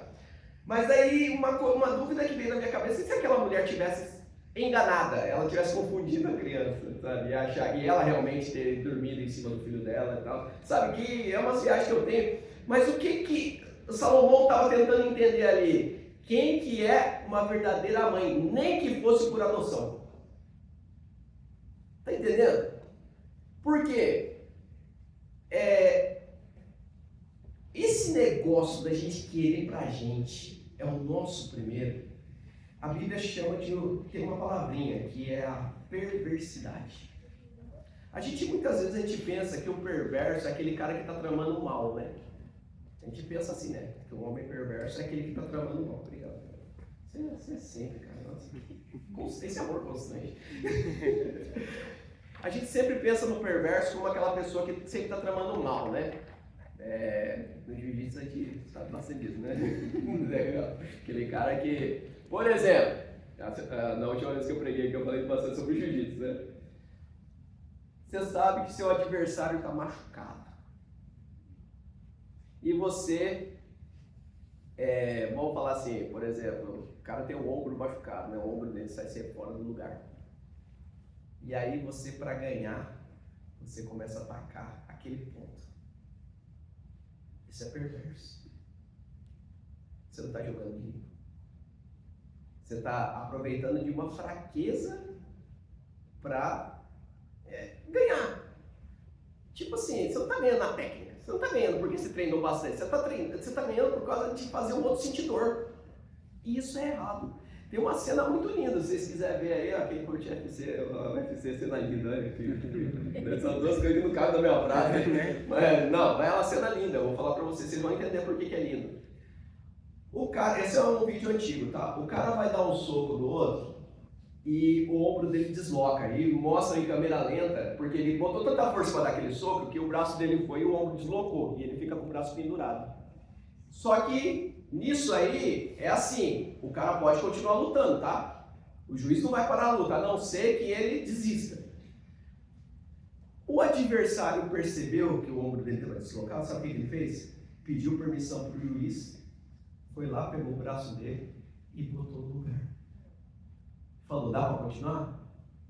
Mas aí uma dúvida que veio na minha cabeça, e se aquela mulher tivesse enganada, ela tivesse confundido a criança, sabe? E ela realmente ter dormido em cima do filho dela e tal. Sabe que é uma viagem que eu tenho. Mas o que Salomão estava tentando entender ali? Quem que é uma verdadeira mãe, nem que fosse por adoção. Tá entendendo? Por quê? Esse negócio da gente querer pra gente é o nosso primeiro. A Bíblia chama tem uma palavrinha, que é a perversidade. Muitas vezes a gente pensa que o perverso é aquele cara que está tramando mal, né? A gente pensa assim, né? Que o homem perverso é aquele que está tramando mal. Obrigado. Você é sempre, cara. Nossa, esse amor constante. A gente sempre pensa no perverso como aquela pessoa que sempre está tramando mal, né? No jiu-jitsu a gente sabe bastante disso, né? Legal. Aquele cara que, por exemplo, na última vez que eu preguei, que eu falei bastante sobre o jiu-jitsu, né? Você sabe que seu adversário está machucado. E você, vamos falar assim, por exemplo, o cara tem o ombro machucado, né? O ombro dele sai fora do lugar. E aí você, para ganhar, você começa a atacar aquele ponto. Isso é perverso. Você não está jogando limpo. Você está aproveitando de uma fraqueza para ganhar. Tipo assim, você não está ganhando na técnica. Você não está ganhando porque você treinou bastante. Você está ganhando por causa de fazer um outro sentir dor. E isso é errado. Tem uma cena muito linda, se vocês quiserem ver aí, ó, quem curte UFC, o UFC cena linda, né? São duas coisas que não cabem na minha frase. Mas, não, é uma cena linda, eu vou falar pra vocês, vocês vão entender por que é lindo. O cara, esse é um vídeo antigo, tá? O cara vai dar um soco no outro e o ombro dele desloca. E mostra em câmera lenta, porque ele botou tanta força para dar aquele soco que o braço dele foi e o ombro deslocou. E ele fica com o braço pendurado. Só que nisso aí é assim, o cara pode continuar lutando, tá? O juiz não vai parar a luta, a não ser que ele desista. O adversário percebeu que o ombro dele estava deslocado, sabe o que ele fez? Pediu permissão para o juiz, foi lá, pegou o braço dele e botou no lugar. Falou, dá para continuar?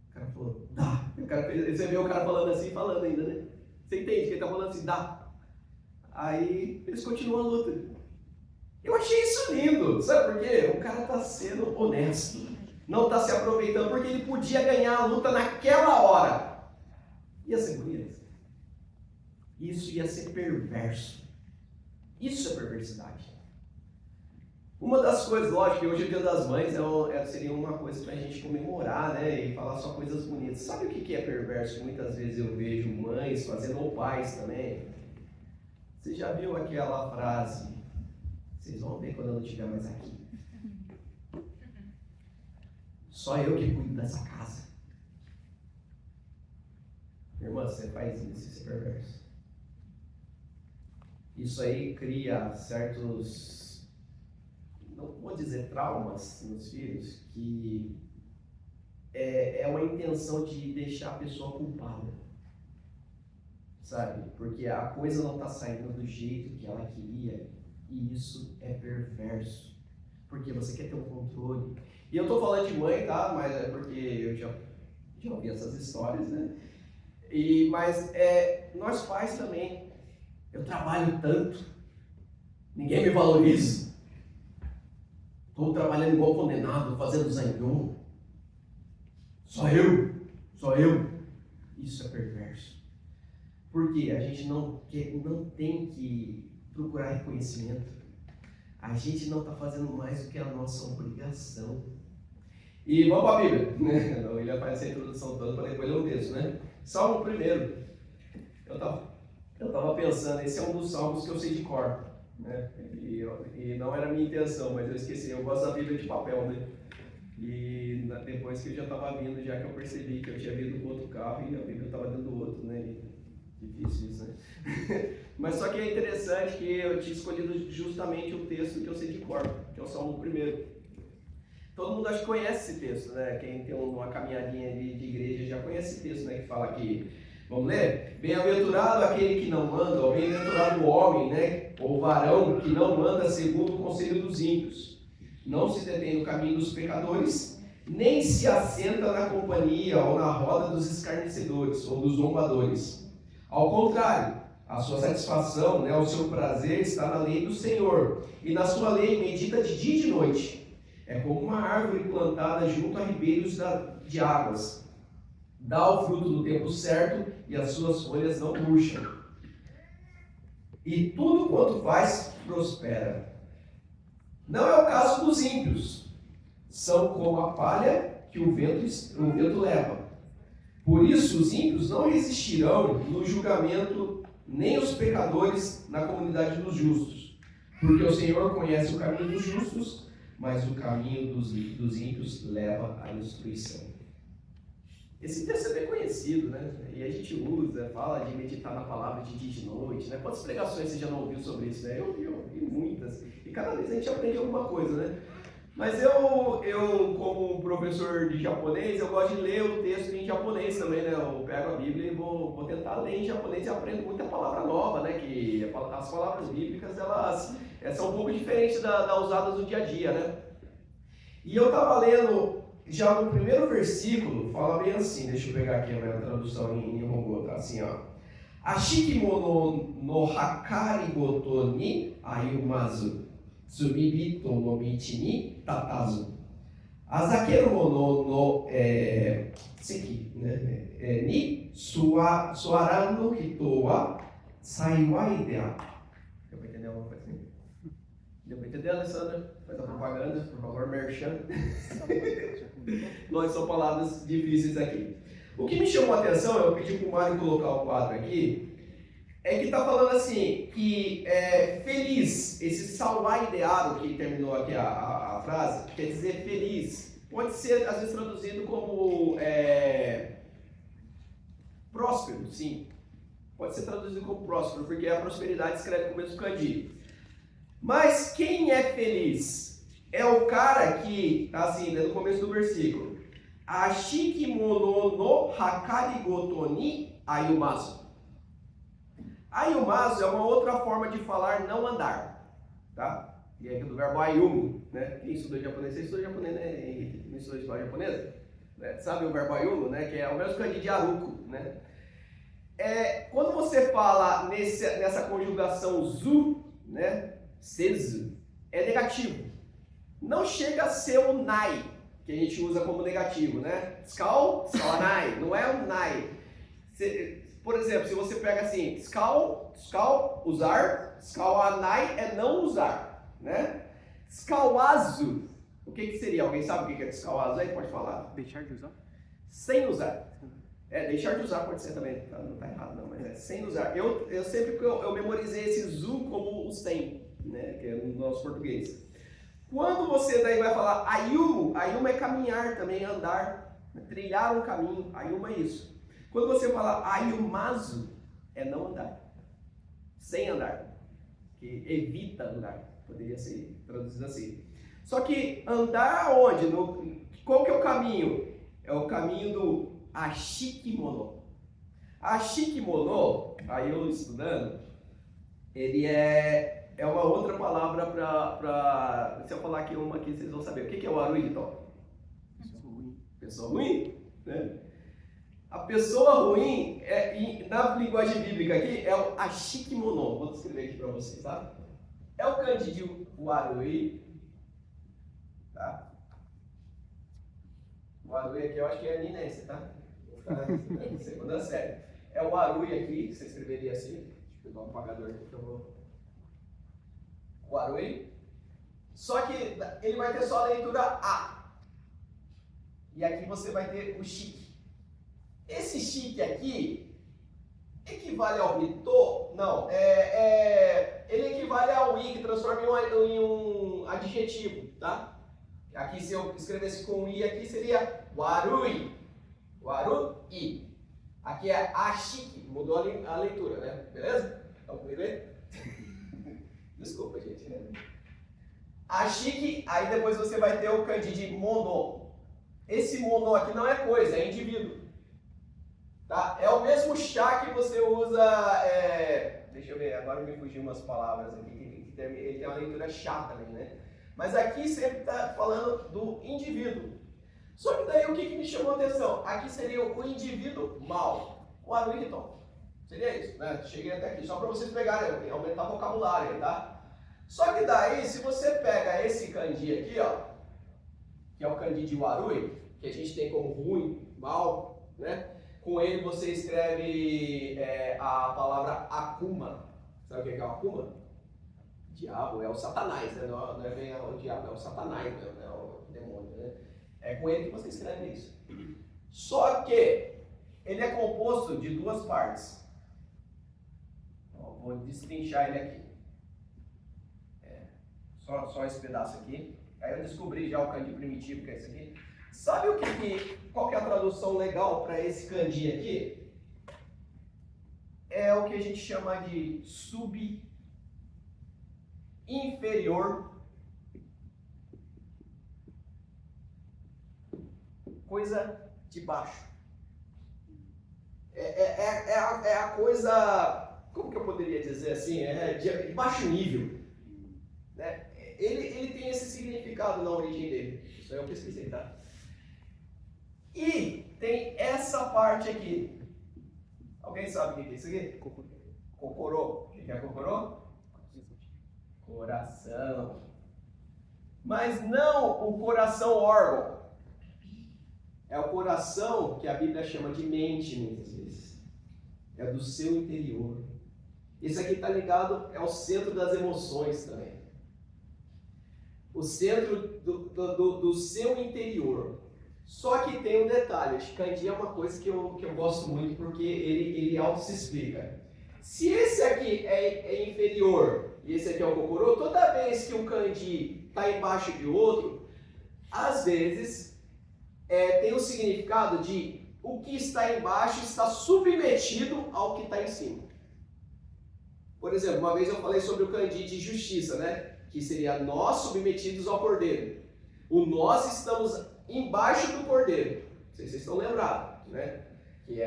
O cara falou, dá. Você vê o cara falando assim, falando ainda, né? Você entende que ele está falando assim, dá. Aí eles continuam a luta. Eu achei isso lindo, sabe por quê? O cara está sendo honesto, não está se aproveitando, porque ele podia ganhar a luta naquela hora. Ia ser bonito. Isso ia ser perverso. Isso é perversidade. Uma das coisas, lógico, que hoje é o Dia das Mães seria uma coisa para a gente comemorar, né? E falar só coisas bonitas. Sabe o que é perverso? Muitas vezes eu vejo mães fazendo, ou pais também. Você já viu aquela frase? Vocês vão ver quando eu não estiver mais aqui. Só eu que cuido dessa casa. Irmã, você faz isso é perverso. Isso aí cria certos, não vou dizer traumas nos filhos, que é uma intenção de deixar a pessoa culpada, sabe? Porque a coisa não está saindo do jeito que ela queria, e isso é perverso, porque você quer ter um controle. E eu estou falando de mãe, tá? Mas é porque eu já ouvi essas histórias, né? Mas nós pais também. Eu trabalho tanto, ninguém me valoriza. Estou trabalhando igual condenado, fazendo zanhão. Só eu. Isso é perverso. Porque a gente não tem que procurar reconhecimento. A gente não está fazendo mais do que a nossa obrigação. E vamos para a Bíblia. Não, ele faz essa introdução toda para depois ler o texto, né? Salmo 1. Eu estava pensando, esse é um dos salmos que eu sei de cor, né? E não era a minha intenção, mas eu esqueci. Eu gosto da Bíblia de papel, né? E depois que eu já estava vindo, já que eu percebi que eu tinha vindo com outro carro e a Bíblia estava dentro do outro, né? Difícil isso, né? Mas só que é interessante que eu tinha escolhido justamente o texto que eu sei de cor, que é o Salmo 1. Todo mundo acho que conhece esse texto, né? Quem tem uma caminhadinha de igreja já conhece esse texto, né? Que fala que, vamos ler? Bem-aventurado aquele que não anda, ou bem-aventurado o homem, né? Ou varão que não anda segundo o conselho dos ímpios, não se detém no caminho dos pecadores, nem se assenta na companhia ou na roda dos escarnecedores ou dos zombadores. Ao contrário, a sua satisfação, né, o seu prazer está na lei do Senhor, e na sua lei medita de dia e de noite. É como uma árvore plantada junto a ribeiros de águas. Dá o fruto no tempo certo e as suas folhas não murcham. E tudo quanto faz prospera. Não é o caso dos ímpios. São como a palha que o vento leva. Por isso os ímpios não resistirão no julgamento, nem os pecadores na comunidade dos justos. Porque o Senhor conhece o caminho dos justos, mas o caminho dos ímpios leva à destruição. Esse texto é bem conhecido, né? E a gente usa, fala de meditar na palavra de dia e de noite, né? Quantas pregações você já não ouviu sobre isso, né? Eu ouvi muitas. E cada vez a gente aprende alguma coisa, né? Mas eu como professor de japonês, eu gosto de ler o texto em japonês também, né? Eu pego a Bíblia e vou tentar ler em japonês e aprendo muita palavra nova, né? Que as palavras bíblicas, elas são um pouco diferentes da usadas no dia a dia, né? E eu estava lendo, já no primeiro versículo, fala bem assim, deixa eu pegar aqui a minha tradução em Nihongo, tá assim, ó. Ashikimono no hakari goto ni ayumazu, tsubibito no michi ni tatazu, azakeru mono no seki, né, ni suaran no hito wa saiwai de a. Deu pra entender alguma coisa assim? Deu para entender, Alessandra? Faz a propaganda, por favor, merchan. Não são palavras difíceis aqui. O que me chamou a atenção, eu pedi para o Mário colocar o quadro aqui, é que está falando assim, que feliz, esse salvaideado que terminou aqui a frase, quer dizer feliz, pode ser às vezes traduzido como próspero, sim. Pode ser traduzido como próspero, porque a prosperidade escreve com o mesmo kanji. Mas quem é feliz? É o cara que, está assim, no começo do versículo. Ashiki mono no hakarigoto ni ayumasu. Ayumasu é uma outra forma de falar não andar. Tá? E é do verbo ayumu. Né? Quem estuda japonês? Você estuda japonês, né, Henrique? Não estuda história japonesa? Né? Sabe o verbo ayumu, né? Que é o mesmo kanji de aruko. Né? Quando você fala nessa conjugação zu, né? Sezu, é negativo. Não chega a ser o nai, que a gente usa como negativo, né? Skal, skawanai, não é um nai. Por exemplo, se você pega assim, skal, usar, skawanai é não usar, né? Skawazu, o que seria? Alguém sabe o que é skawazu aí? Pode falar. Deixar de usar? Sem usar. Deixar de usar pode ser também, não está errado não, mas sem usar. Eu sempre eu memorizei esse zu como o sem, né, que é no nosso português. Quando você daí vai falar ayumu é caminhar também, andar, trilhar um caminho, ayumu é isso. Quando você fala ayumazu, é não andar, sem andar, que evita andar, poderia ser traduzido assim. Só que andar aonde? Qual que é o caminho? É o caminho do ashikimono. Ashikimono, aí eu estudando, ele é uma outra palavra para... Se eu falar aqui uma aqui, vocês vão saber. O que é o arui, então? Pessoa ruim. Né? A pessoa ruim, na linguagem bíblica aqui, é o ashikimono. Vou escrever aqui para vocês, tá? É o kanji de arui. Tá? O arui aqui eu acho que é ninense, tá? Segunda série. É o arui aqui, que você escreveria assim. Deixa eu pegar um apagador aqui que eu vou... O arui. Só que ele vai ter só a leitura A. E aqui você vai ter o chique. Esse chique aqui equivale ao rito? Não. Ele equivale ao i, que transforma em um adjetivo, tá? Aqui, se eu escrevesse com o i aqui, seria warui. Warui. Aqui é ashiki. Mudou a leitura, né? Beleza? Então, beleza? Desculpa, gente. Né? Ashiki, aí depois você vai ter o kanji de mono. Esse mono aqui não é coisa, é indivíduo. Tá? É o mesmo chá que você usa... Deixa eu ver, agora me fugiu umas palavras aqui. Ele tem uma leitura chá também, né? Mas aqui sempre está falando do indivíduo. Só que daí o que me chamou a atenção? Aqui seria o indivíduo mau. O arui-riton. Seria isso, né? Cheguei até aqui, só para vocês pegarem, aumentar o vocabulário aí, tá? Só que daí, se você pega esse kanji aqui, ó, que é o kanji de warui, que a gente tem como ruim, mal, né? Com ele você escreve a palavra akuma. Sabe o que é o akuma? Diabo, é o satanás, né? Não é bem o diabo, é o satanás, né? É o demônio, né? É com ele que você escreve isso. Só que ele é composto de duas partes. Vou destrinchar ele aqui. Só esse pedaço aqui. Aí eu descobri já o kanji primitivo, que é esse aqui. Sabe qual que é a tradução legal para esse kanji aqui? É o que a gente chama de sub-inferior. Coisa de baixo. É a coisa, como que eu poderia dizer assim? De baixo nível. Né? Ele tem esse significado na origem dele. Isso aí eu pesquisei, tá? E tem essa parte aqui. Alguém sabe o que é isso aqui? Kokorô. O que é kokorô? Coração. Mas não o coração órgão. É o coração que a Bíblia chama de mente, muitas vezes. É do seu interior. Isso aqui está ligado ao centro das emoções também. o centro do seu interior. Só que tem um detalhe, o Candi é uma coisa que eu gosto muito porque ele auto se explica. Se esse aqui é inferior e esse aqui é o cocorô, toda vez que um Candi está embaixo de outro, às vezes tem o significado de o que está embaixo está submetido ao que está em cima. Por exemplo, uma vez eu falei sobre o Candi de justiça, né? Que seria nós submetidos ao Cordeiro. O nós estamos embaixo do Cordeiro. Não sei se vocês estão lembrados, né? Que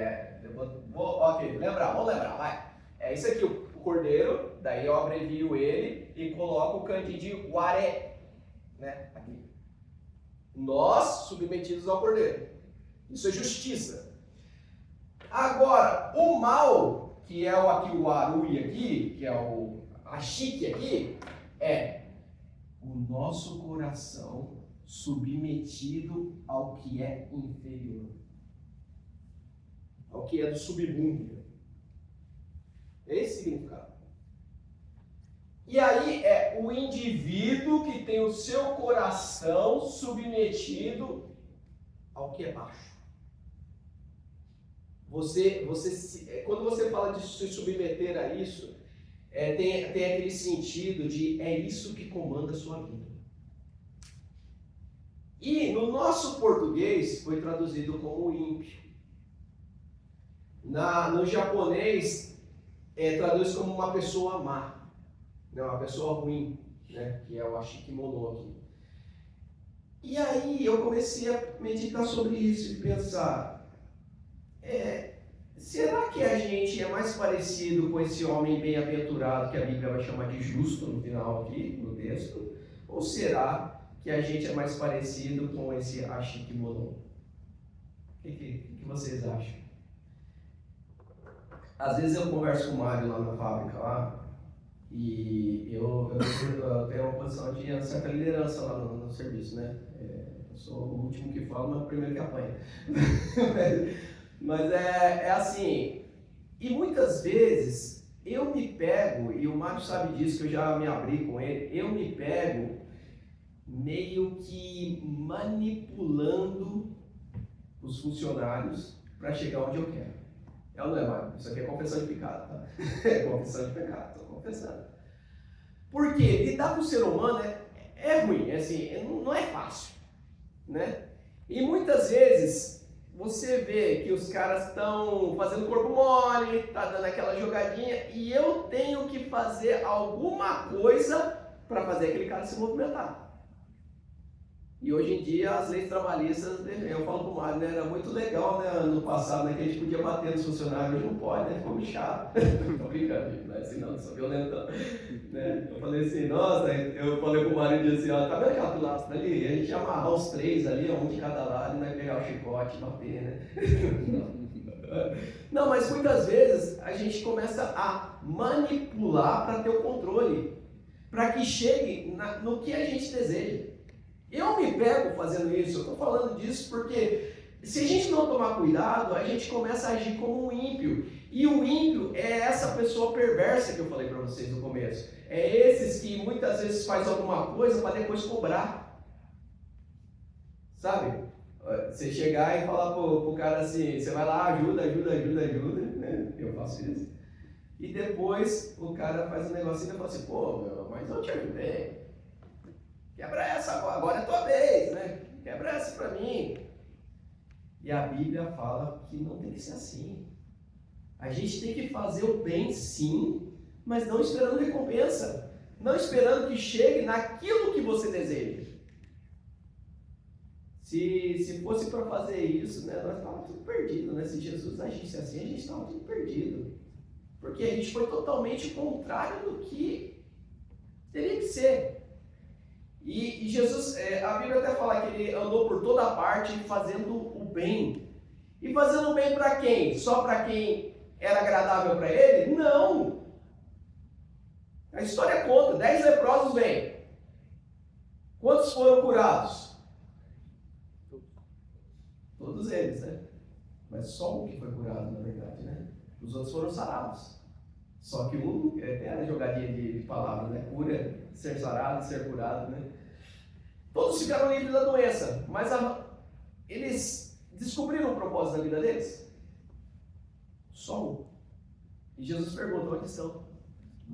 vamos lembrar, vai. É isso aqui, o Cordeiro, daí eu abrevio ele e coloco o Candi de Uaré, né? Aqui. Nós submetidos ao Cordeiro. Isso é justiça. Agora, o mal, que é o Arui aqui, que é o Achique aqui, é o nosso coração submetido ao que é inferior, ao que é do submundo. Esse significado. E aí é o indivíduo que tem o seu coração submetido ao que é baixo. Quando você fala de se submeter a isso, tem aquele sentido de é isso que comanda a sua vida. E no nosso português foi traduzido como ímpio. No japonês traduz como uma pessoa má, né? Uma pessoa ruim, né? Que é o Ashikimono aqui. E aí eu comecei a meditar sobre isso e pensar, será que a gente é mais parecido com esse homem bem-aventurado que a Bíblia vai chamar de justo no final aqui, no texto? Ou será que a gente é mais parecido com esse Ashikimono? O que vocês acham? Às vezes eu converso com o Mário lá na fábrica, lá, e eu tenho uma posição de uma certa liderança lá no serviço, né? Eu sou o último que fala, mas o primeiro que apanha. Mas é assim, e muitas vezes eu me pego, e o Mário sabe disso, que eu já me abri com ele, eu me pego meio que manipulando os funcionários para chegar onde eu quero. É ou não é, Mário? Isso aqui é confissão de pecado, tá? É confissão de pecado, estou confessando. Porque lidar com o ser humano é ruim, assim, não é fácil, né? E muitas vezes você vê que os caras estão fazendo corpo mole, tá dando aquela jogadinha, e eu tenho que fazer alguma coisa para fazer aquele cara se movimentar. E hoje em dia as leis trabalhistas, eu falo pro Mário, né, era muito legal, né, no passado, né, que a gente podia bater nos funcionários, hoje não pode, né, ficou muito chato. Tô brincando, gente, não é assim não sou violentão. Né? Eu falei assim, nossa, eu falei pro Mário um dia assim, ó, tá vendo aquela pilastra ali? A gente ia amarrar os três ali, um de cada lado, e nós pegar o chicote e bater, né? Não, mas muitas vezes a gente começa a manipular para ter o controle, para que chegue no que a gente deseja. Eu me pego fazendo isso, eu estou falando disso porque se a gente não tomar cuidado, a gente começa a agir como um ímpio. E o ímpio é essa pessoa perversa que eu falei para vocês no começo. É esses que muitas vezes faz alguma coisa para depois cobrar. Sabe? Você chegar e falar pro cara assim, você vai lá, ajuda, né? Eu faço isso. E depois o cara faz um negocinho e fala assim, pô, mas eu te ajudei. Quebra essa agora é tua vez, né? Quebra essa pra mim. E a Bíblia fala que não tem que ser assim. A gente tem que fazer o bem sim, mas não esperando recompensa. Não esperando que chegue naquilo que você deseja. Se fosse para fazer isso, né, nós estávamos tudo perdido, né? Se Jesus agisse assim, a gente estava tudo perdido. Porque a gente foi totalmente contrário do que teria que ser. E Jesus, a Bíblia até fala que ele andou por toda parte fazendo o bem. E fazendo o bem para quem? Só para quem era agradável para ele? Não! A história conta, 10 leprosos vêm. Quantos foram curados? Todos eles, né? Mas só um que foi curado, na verdade, né? Os outros foram sarados. Só que um, tem a jogadinha de palavras, né? Cura, ser sarado, ser curado, né? Todos ficaram livres da doença, mas eles descobriram o propósito da vida deles? Só um. E Jesus pergunta, onde estão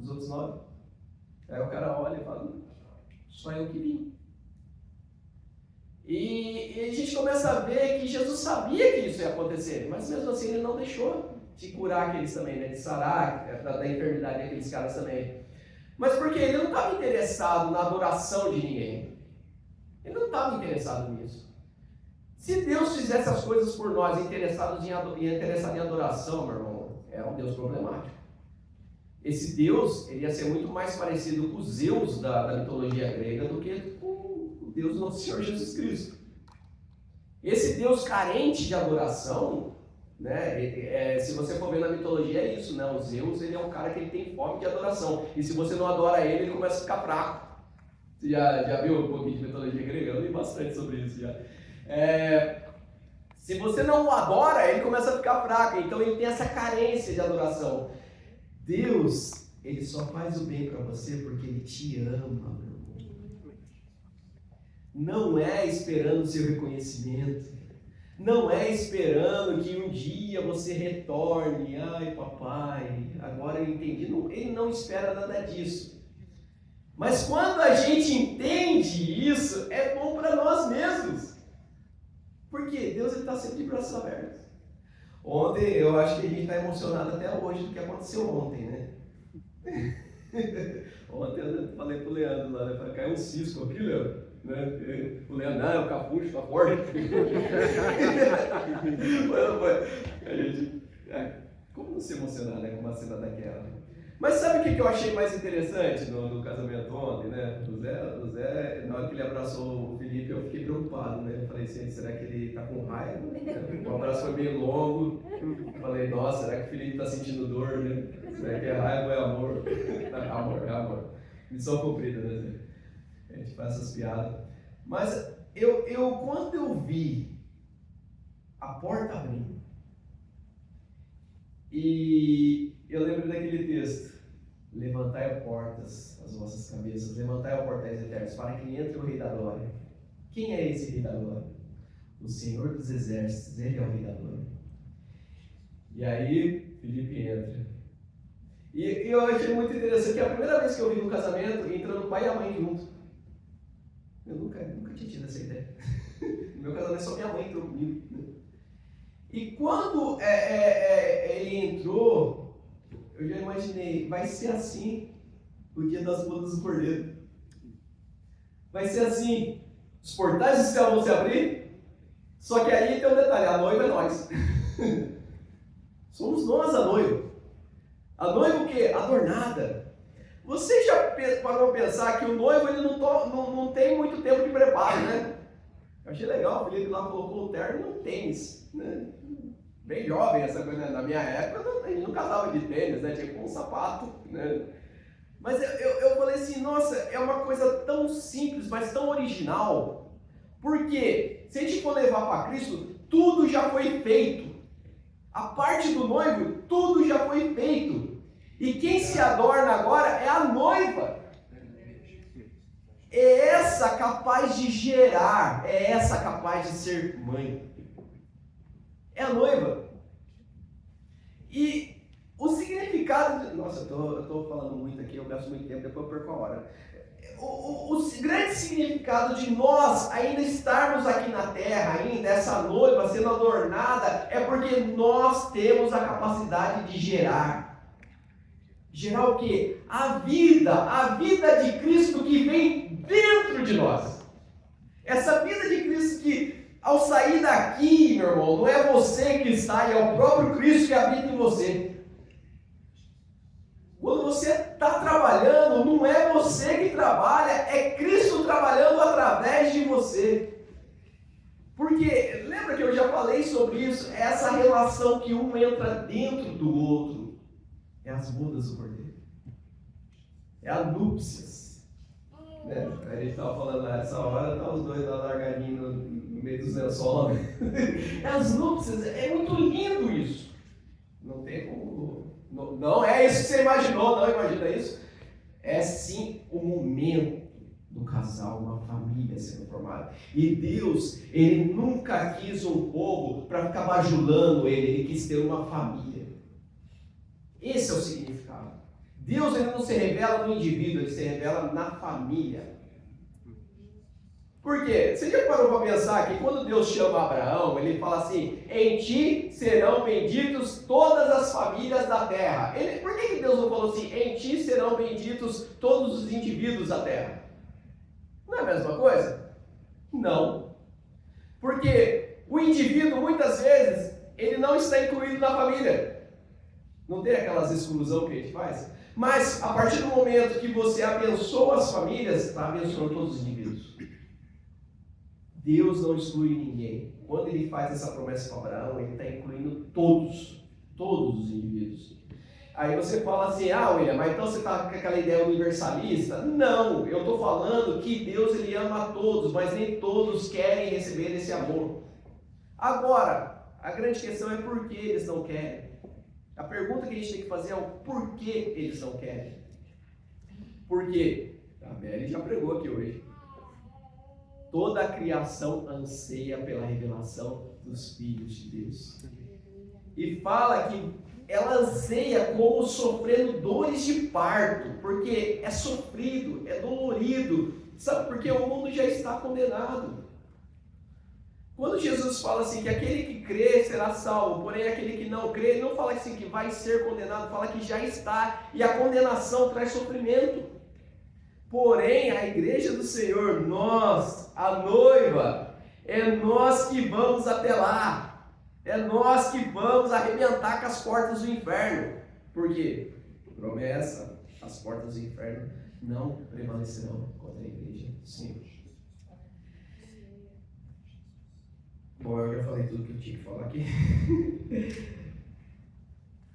os outros 9? Aí o cara olha e fala, só eu que vim. E a gente começa a ver que Jesus sabia que isso ia acontecer, mas mesmo assim ele não deixou de curar aqueles também, né? De sarar da enfermidade daqueles caras também. Mas porque ele não estava interessado na adoração de ninguém. Ele não estava interessado nisso. Se Deus fizesse as coisas por nós, interessado em adoração, meu irmão, é um Deus problemático. Esse Deus, ele ia ser muito mais parecido com os Zeus da mitologia grega do que com o Deus do nosso Senhor Jesus Cristo. Esse Deus carente de adoração, né, se você for ver na mitologia é isso, né? O Zeus, ele é um cara que ele tem fome de adoração. E se você não adora ele, ele começa a ficar fraco. Você já viu um pouquinho de mitologia grega? Eu li bastante sobre isso já. Se você não o adora, ele começa a ficar fraco. Então ele tem essa carência de adoração. Deus, ele só faz o bem para você porque ele te ama, meu irmão. Não é esperando o seu reconhecimento. Não é esperando que um dia você retorne. Ai, papai, agora eu entendi. Não, ele não espera nada disso. Mas quando a gente entende isso, é bom para nós mesmos. Porque Deus está sempre de braços abertos. Ontem, eu acho que a gente está emocionado até hoje do que aconteceu ontem, né? Ontem eu falei pro Leandro lá, né? Caiu um cisco aqui, Leandro. Né? O Leandro, não, o capucho tá forte. A gente, como não se emocionar, né, com uma cena daquela? Mas sabe o que eu achei mais interessante no casamento ontem, né? O Zé, na hora que ele abraçou o Felipe, eu fiquei preocupado, né? Eu falei assim, será que ele tá com raiva? O abraço foi meio longo. Eu falei, nossa, será que o Felipe tá sentindo dor, né? Será que é raiva ou é amor? É amor. Missão cumprida, né, Zé? A gente faz essas piadas. Mas quando eu vi a porta abrindo, e eu lembro daquele texto, levantai portas, as vossas cabeças, levantai portais eternos, para que entre o Rei da Glória. Quem é esse Rei da Glória? O Senhor dos Exércitos, ele é o Rei da Glória. E aí, Felipe entra. E eu achei muito interessante que a primeira vez que eu vi no casamento, entrando o pai e a mãe junto. Eu nunca tinha tido essa ideia. No meu casamento só minha mãe entrou comigo. E quando ele entrou, eu já imaginei, vai ser assim o dia das bodas do Cordeiro. Vai ser assim, os portais do céu vão se abrir, só que aí tem um detalhe, a noiva é nós. Somos nós a noiva. A noiva o quê? Adornada. Você já parou para pensar que o noivo ele não tem muito tempo de preparo, né? Eu achei legal, o Felipe lá colocou o terno e um tênis, né? Bem jovem essa coisa, né? Na minha época a gente não casava de tênis, né? Tinha um sapato, né? Mas eu falei assim, nossa, é uma coisa tão simples, mas tão original. Porque se a gente for levar para Cristo, tudo já foi feito. A parte do noivo, tudo já foi feito. E quem se adorna agora é a noiva. É essa capaz de gerar, é essa capaz de ser mãe. É a noiva. E o significado de... Nossa, eu estou falando muito aqui, eu gasto muito tempo, depois eu perco a hora. O grande significado de nós ainda estarmos aqui na terra, ainda essa noiva sendo adornada, é porque nós temos a capacidade de gerar. Gerar o quê? A vida de Cristo que vem dentro de nós. Essa vida de Cristo que, ao sair daqui, meu irmão, não é você que está, é o próprio Cristo que habita em você. Quando você está trabalhando, não é você que trabalha, é Cristo trabalhando através de você. Porque, lembra que eu já falei sobre isso? É essa relação que um entra dentro do outro. É as bodas do Cordeiro. É a núpcias. Né? A gente estava falando nessa hora, tá os dois lá largadinhos no meio dos lençóis. É as núpcias, é muito lindo isso. Não tem como... Não é isso que você imaginou, não imagina isso. É sim o momento do casal, uma família sendo formada. E Deus, Ele nunca quis um povo para ficar bajulando Ele quis ter uma família. Esse é o significado. Deus, Ele não se revela no indivíduo, Ele se revela na família. Por quê? Você já parou para pensar que quando Deus chama Abraão, Ele fala assim, em ti serão benditos todas as famílias da terra. Por que Deus não falou assim, em ti serão benditos todos os indivíduos da terra? Não é a mesma coisa? Não. Porque o indivíduo, muitas vezes, ele não está incluído na família. Não tem aquelas exclusões que a gente faz? Mas, a partir do momento que você abençoa as famílias, está abençoando todos os indivíduos. Deus não exclui ninguém. Quando Ele faz essa promessa para Abraão, Ele está incluindo todos os indivíduos. Aí você fala assim, William, mas então você está com aquela ideia universalista? Não, eu estou falando que Deus, Ele ama a todos, mas nem todos querem receber esse amor. Agora, a grande questão é por que eles não querem. A pergunta que a gente tem que fazer é o porquê eles não querem. Por quê? A Mary já pregou aqui hoje. Toda a criação anseia pela revelação dos filhos de Deus. E fala que ela anseia como sofrendo dores de parto, porque é sofrido, é dolorido, sabe? Porque o mundo já está condenado. Quando Jesus fala assim que aquele que crê será salvo, porém aquele que não crê, ele não fala assim que vai ser condenado, fala que já está, e a condenação traz sofrimento. Porém, a igreja do Senhor, nós, a noiva, é nós que vamos até lá. É nós que vamos arrebentar com as portas do inferno. Por quê? Promessa, as portas do inferno não prevalecerão contra a igreja do Senhor. Bom, eu já falei tudo que eu tinha que falar aqui.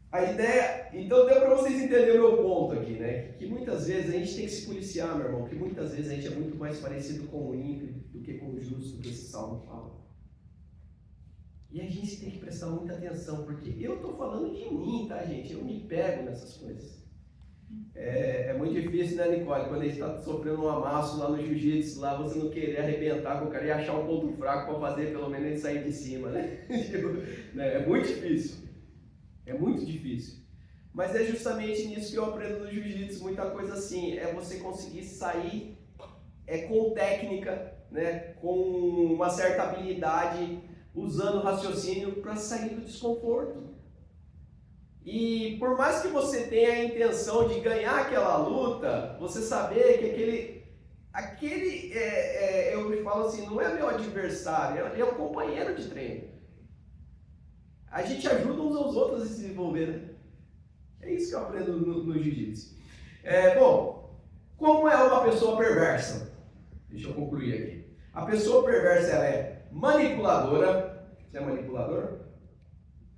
A ideia, então deu para vocês entenderem o meu ponto aqui, né? Que muitas vezes a gente tem que se policiar, meu irmão, que muitas vezes a gente é muito mais parecido com o ímpio do que com o justo, do que esse salmo fala. E a gente tem que prestar muita atenção, porque eu estou falando de mim, tá, gente? Eu me pego nessas coisas. É muito difícil, né, Nicole? Quando a gente está sofrendo um amasso lá no jiu-jitsu, lá você não querer arrebentar com o cara e achar um ponto fraco para fazer pelo menos ele sair de cima, né? É muito difícil. É muito difícil. Mas é justamente nisso que eu aprendo no jiu-jitsu, muita coisa assim, é você conseguir sair com técnica, né, com uma certa habilidade, usando raciocínio para sair do desconforto. E por mais que você tenha a intenção de ganhar aquela luta, você saber que eu falo assim, não é meu adversário, ele é um companheiro de treino. A gente ajuda uns aos outros a se desenvolver, né? É isso que eu aprendo no jiu-jitsu. Bom, como é uma pessoa perversa? Deixa eu concluir aqui. A pessoa perversa, ela é manipuladora. Você é manipulador?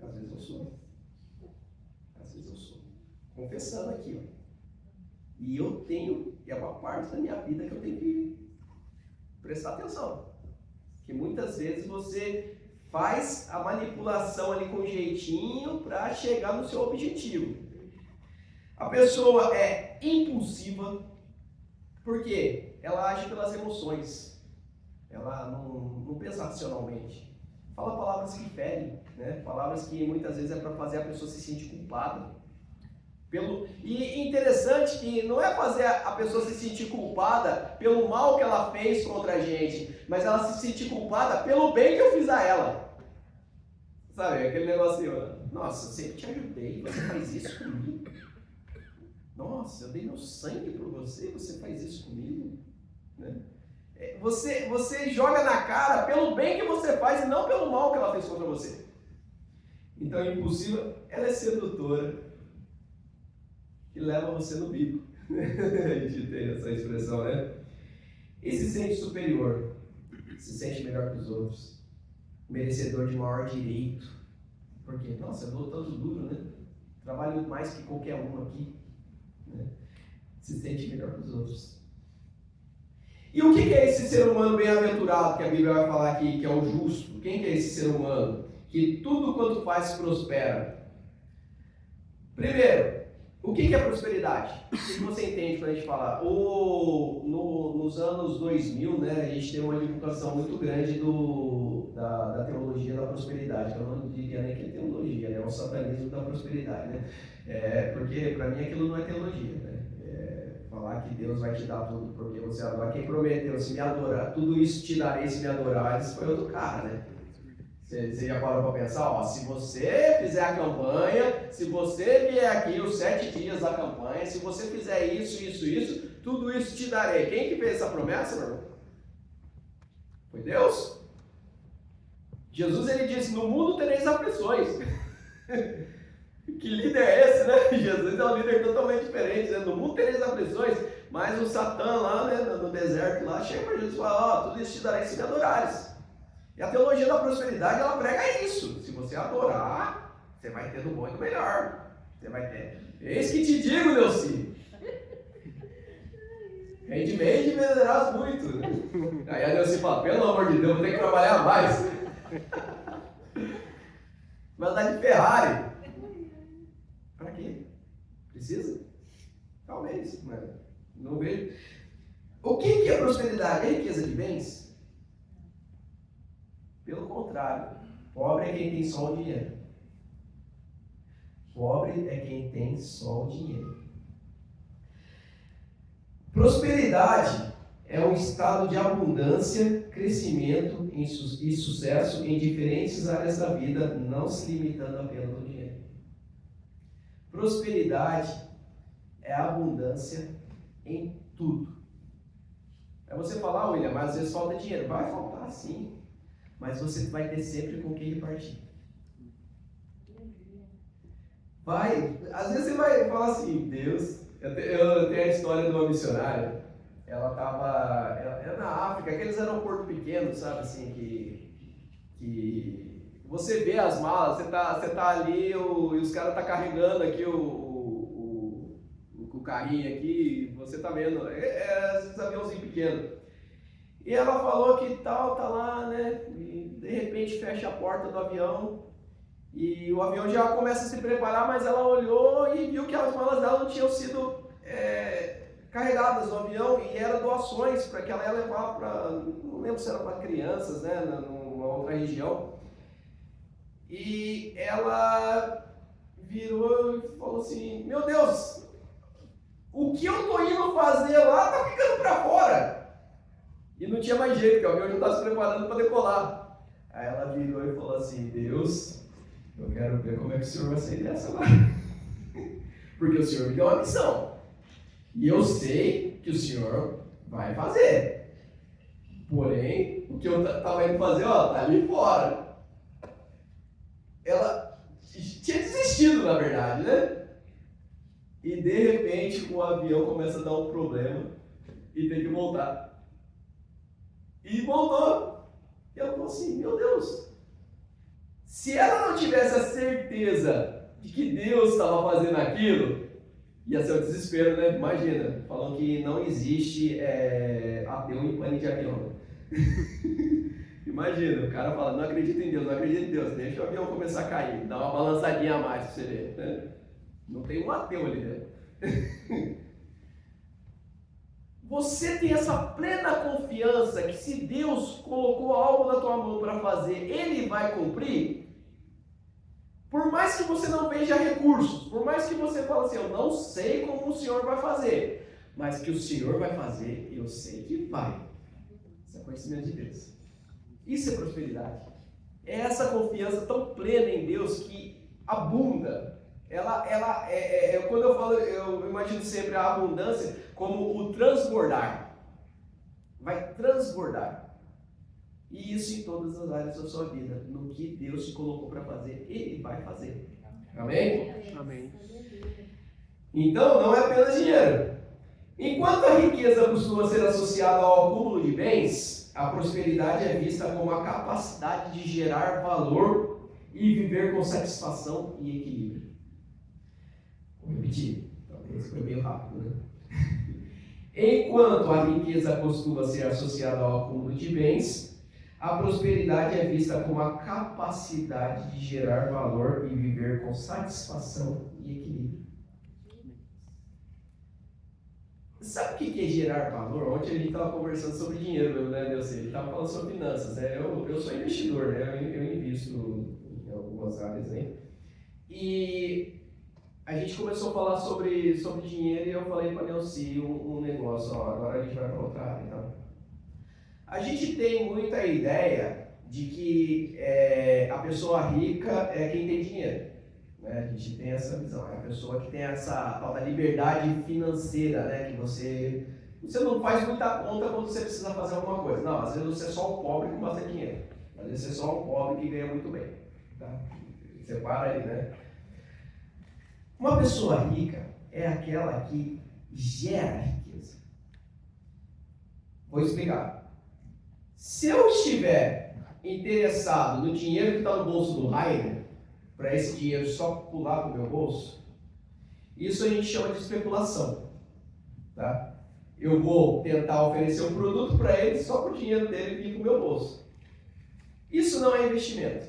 Às vezes eu sou. Às vezes eu sou. Confessando aqui, ó. E eu tenho, é uma parte da minha vida que eu tenho que prestar atenção. Que muitas vezes você faz a manipulação ali com jeitinho para chegar no seu objetivo. A pessoa é impulsiva, porque ela age pelas emoções. Ela não pensa racionalmente. Fala palavras que ferem, né? Palavras que muitas vezes é para fazer a pessoa se sentir culpada. E interessante que não é fazer a pessoa se sentir culpada pelo mal que ela fez contra a gente, mas ela se sentir culpada pelo bem que eu fiz a ela. Sabe, aquele negocinho, nossa, eu sempre te ajudei, você faz isso comigo? Nossa, eu dei meu sangue por você, você faz isso comigo? Né? Você joga na cara pelo bem que você faz e não pelo mal que ela fez contra você. Então, impulsiva, ela é sedutora e leva você no bico. A gente tem essa expressão, né? E se sente superior, se sente melhor que os outros, merecedor de maior direito. Porque, nossa, eu dou tanto duro, né? Trabalho mais que qualquer um aqui. Né? Se sente melhor que os outros. E o que é esse ser humano bem-aventurado que a Bíblia vai falar aqui, que é o justo? Quem que é esse ser humano? Que tudo quanto faz prospera. Primeiro, O que é prosperidade? O que você entende quando a gente fala? Nos anos 2000, né, a gente tem uma divulgação muito grande da teologia da prosperidade. Eu não diria nem que é teologia, né, é o satanismo da prosperidade. Né? Porque para mim aquilo não é teologia. Né? Falar que Deus vai te dar tudo porque você adora. Quem prometeu, se me adorar, tudo isso te darei se me adorares, foi outro cara, né? Você já parou para pensar, ó, se você fizer a campanha, se você vier aqui os 7 dias da campanha, se você fizer isso, tudo isso te darei. Quem que fez essa promessa, meu irmão? Foi Deus. Jesus, ele disse, no mundo tereis aflições. Que líder é esse, né? Jesus é um líder totalmente diferente, né? No mundo tereis aflições, mas o Satã lá, né, no deserto, lá, chega para Jesus e fala, ó, tudo isso te darei se me adorares. E a teologia da prosperidade, ela prega isso. Se você adorar, você vai ter do bom e do melhor. Você vai ter. Eis que te digo, Neuci. Rende bem e venderás muito. Aí a Neuci fala, pelo amor de Deus, vou ter que trabalhar mais. Vai andar de Ferrari. Pra quê? Precisa? Talvez, mas não vejo. O que é prosperidade? É riqueza de bens? Pelo contrário, pobre é quem tem só o dinheiro. Pobre é quem tem só o dinheiro. Prosperidade é um estado de abundância, crescimento e sucesso em diferentes áreas da vida, não se limitando apenas ao dinheiro. Prosperidade é abundância em tudo. É você falar, William, mas às vezes falta dinheiro. Vai faltar sim. Mas você vai ter sempre com quem repartir. Vai, às vezes você vai falar assim, Deus, eu tenho a história de uma missionária, ela era na África, aqueles aeroportos pequenos, sabe, assim, que você vê as malas, você tá ali, e os caras tá carregando aqui o carrinho aqui, você tá vendo, esses aviãozinhos pequenos. E ela falou que tal, tá lá, né? E de repente fecha a porta do avião e o avião já começa a se preparar, mas ela olhou e viu que as malas dela não tinham sido carregadas no avião e eram doações para que ela ia levar para, não lembro se era para crianças, né? Numa outra região. E ela virou e falou assim: meu Deus, o que eu tô indo fazer lá tá ficando para fora. E não tinha mais jeito, porque o avião já estava se preparando para decolar. Aí ela virou e falou assim: Deus, eu quero ver como é que o Senhor vai sair dessa lá. Porque o Senhor me deu uma missão. E eu sei que o Senhor vai fazer. Porém, o que eu estava indo fazer, ó, tá ali fora. Ela tinha desistido, na verdade, né? E de repente o avião começa a dar um problema e tem que voltar. E voltou. E ela falou assim: meu Deus, se ela não tivesse a certeza de que Deus estava fazendo aquilo, ia ser um desespero, né? Imagina, falando que não existe ateu em pane de avião. Imagina, o cara fala: não acredito em Deus, não acredito em Deus, deixa o avião começar a cair, dá uma balançadinha a mais pra você ver, né? Não tem um ateu ali dentro. Você tem essa plena confiança que se Deus colocou algo na tua mão para fazer, Ele vai cumprir? Por mais que você não veja recursos, por mais que você fale assim, eu não sei como o Senhor vai fazer, mas que o Senhor vai fazer, eu sei que vai. Isso é conhecimento de Deus. Isso é prosperidade. É essa confiança tão plena em Deus que abunda. Quando eu falo, eu imagino sempre a abundância como o transbordar. Vai transbordar. E isso em todas as áreas da sua vida. No que Deus te colocou para fazer, Ele vai fazer. Amém? Amém. Então, não é apenas dinheiro. Enquanto a riqueza costuma ser associada ao acúmulo de bens, a prosperidade é vista como a capacidade de gerar valor e viver com satisfação e equilíbrio. Vou repetir, talvez foi meio rápido, né? Enquanto a riqueza costuma ser associada ao acúmulo de bens, a prosperidade é vista como a capacidade de gerar valor e viver com satisfação e equilíbrio. Sabe o que é gerar valor? Ontem a gente estava conversando sobre dinheiro mesmo, né, Nelson? Ele estava falando sobre finanças, né? Eu sou investidor, né? Eu invisto em algumas áreas, né? E a gente começou a falar sobre dinheiro e eu falei para a Nelson um negócio, ó, agora a gente vai para outra área, então. A gente tem muita ideia de que a pessoa rica é quem tem dinheiro. Né? A gente tem essa visão, é a pessoa que tem essa tal da liberdade financeira, né? Que você não faz muita conta quando você precisa fazer alguma coisa. Não, às vezes você é só um pobre com bastante dinheiro. Às vezes você é só um pobre que ganha muito bem. Tá? Separa aí, né? Uma pessoa rica é aquela que gera riqueza. Vou explicar. Se eu estiver interessado no dinheiro que está no bolso do Rainer, para esse dinheiro só pular para o meu bolso, isso a gente chama de especulação. Tá? Eu vou tentar oferecer um produto para ele só para o dinheiro dele vir para o meu bolso. Isso não é investimento.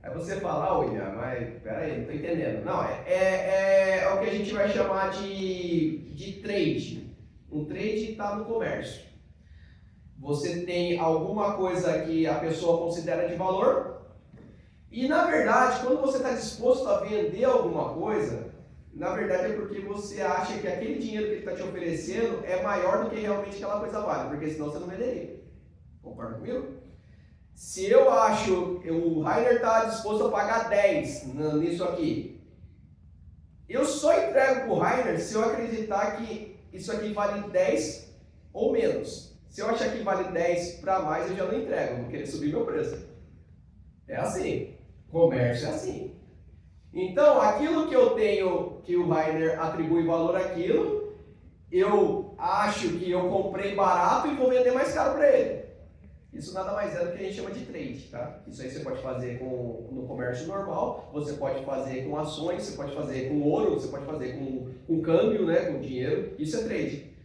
Aí você fala, William, mas peraí, não estou entendendo. Não, é o que a gente vai chamar de trade. Um trade está no comércio. Você tem alguma coisa que a pessoa considera de valor e, na verdade, quando você está disposto a vender alguma coisa, na verdade é porque você acha que aquele dinheiro que ele está te oferecendo é maior do que realmente aquela coisa vale, porque senão você não venderia. Concorda comigo? Se eu acho que o Rainer está disposto a pagar 10 nisso aqui, eu só entrego para o Rainer se eu acreditar que isso aqui vale 10 ou menos. Se eu achar que vale 10 para mais, eu já não entrego, vou querer subir meu preço. É assim. Comércio é assim. Então, aquilo que eu tenho, que o Rainer atribui valor àquilo, eu acho que eu comprei barato e vou vender mais caro para ele. Isso nada mais é do que a gente chama de trade, tá? Isso aí você pode fazer no comércio normal, você pode fazer com ações, você pode fazer com ouro, você pode fazer com câmbio, né, com dinheiro. Isso é trade.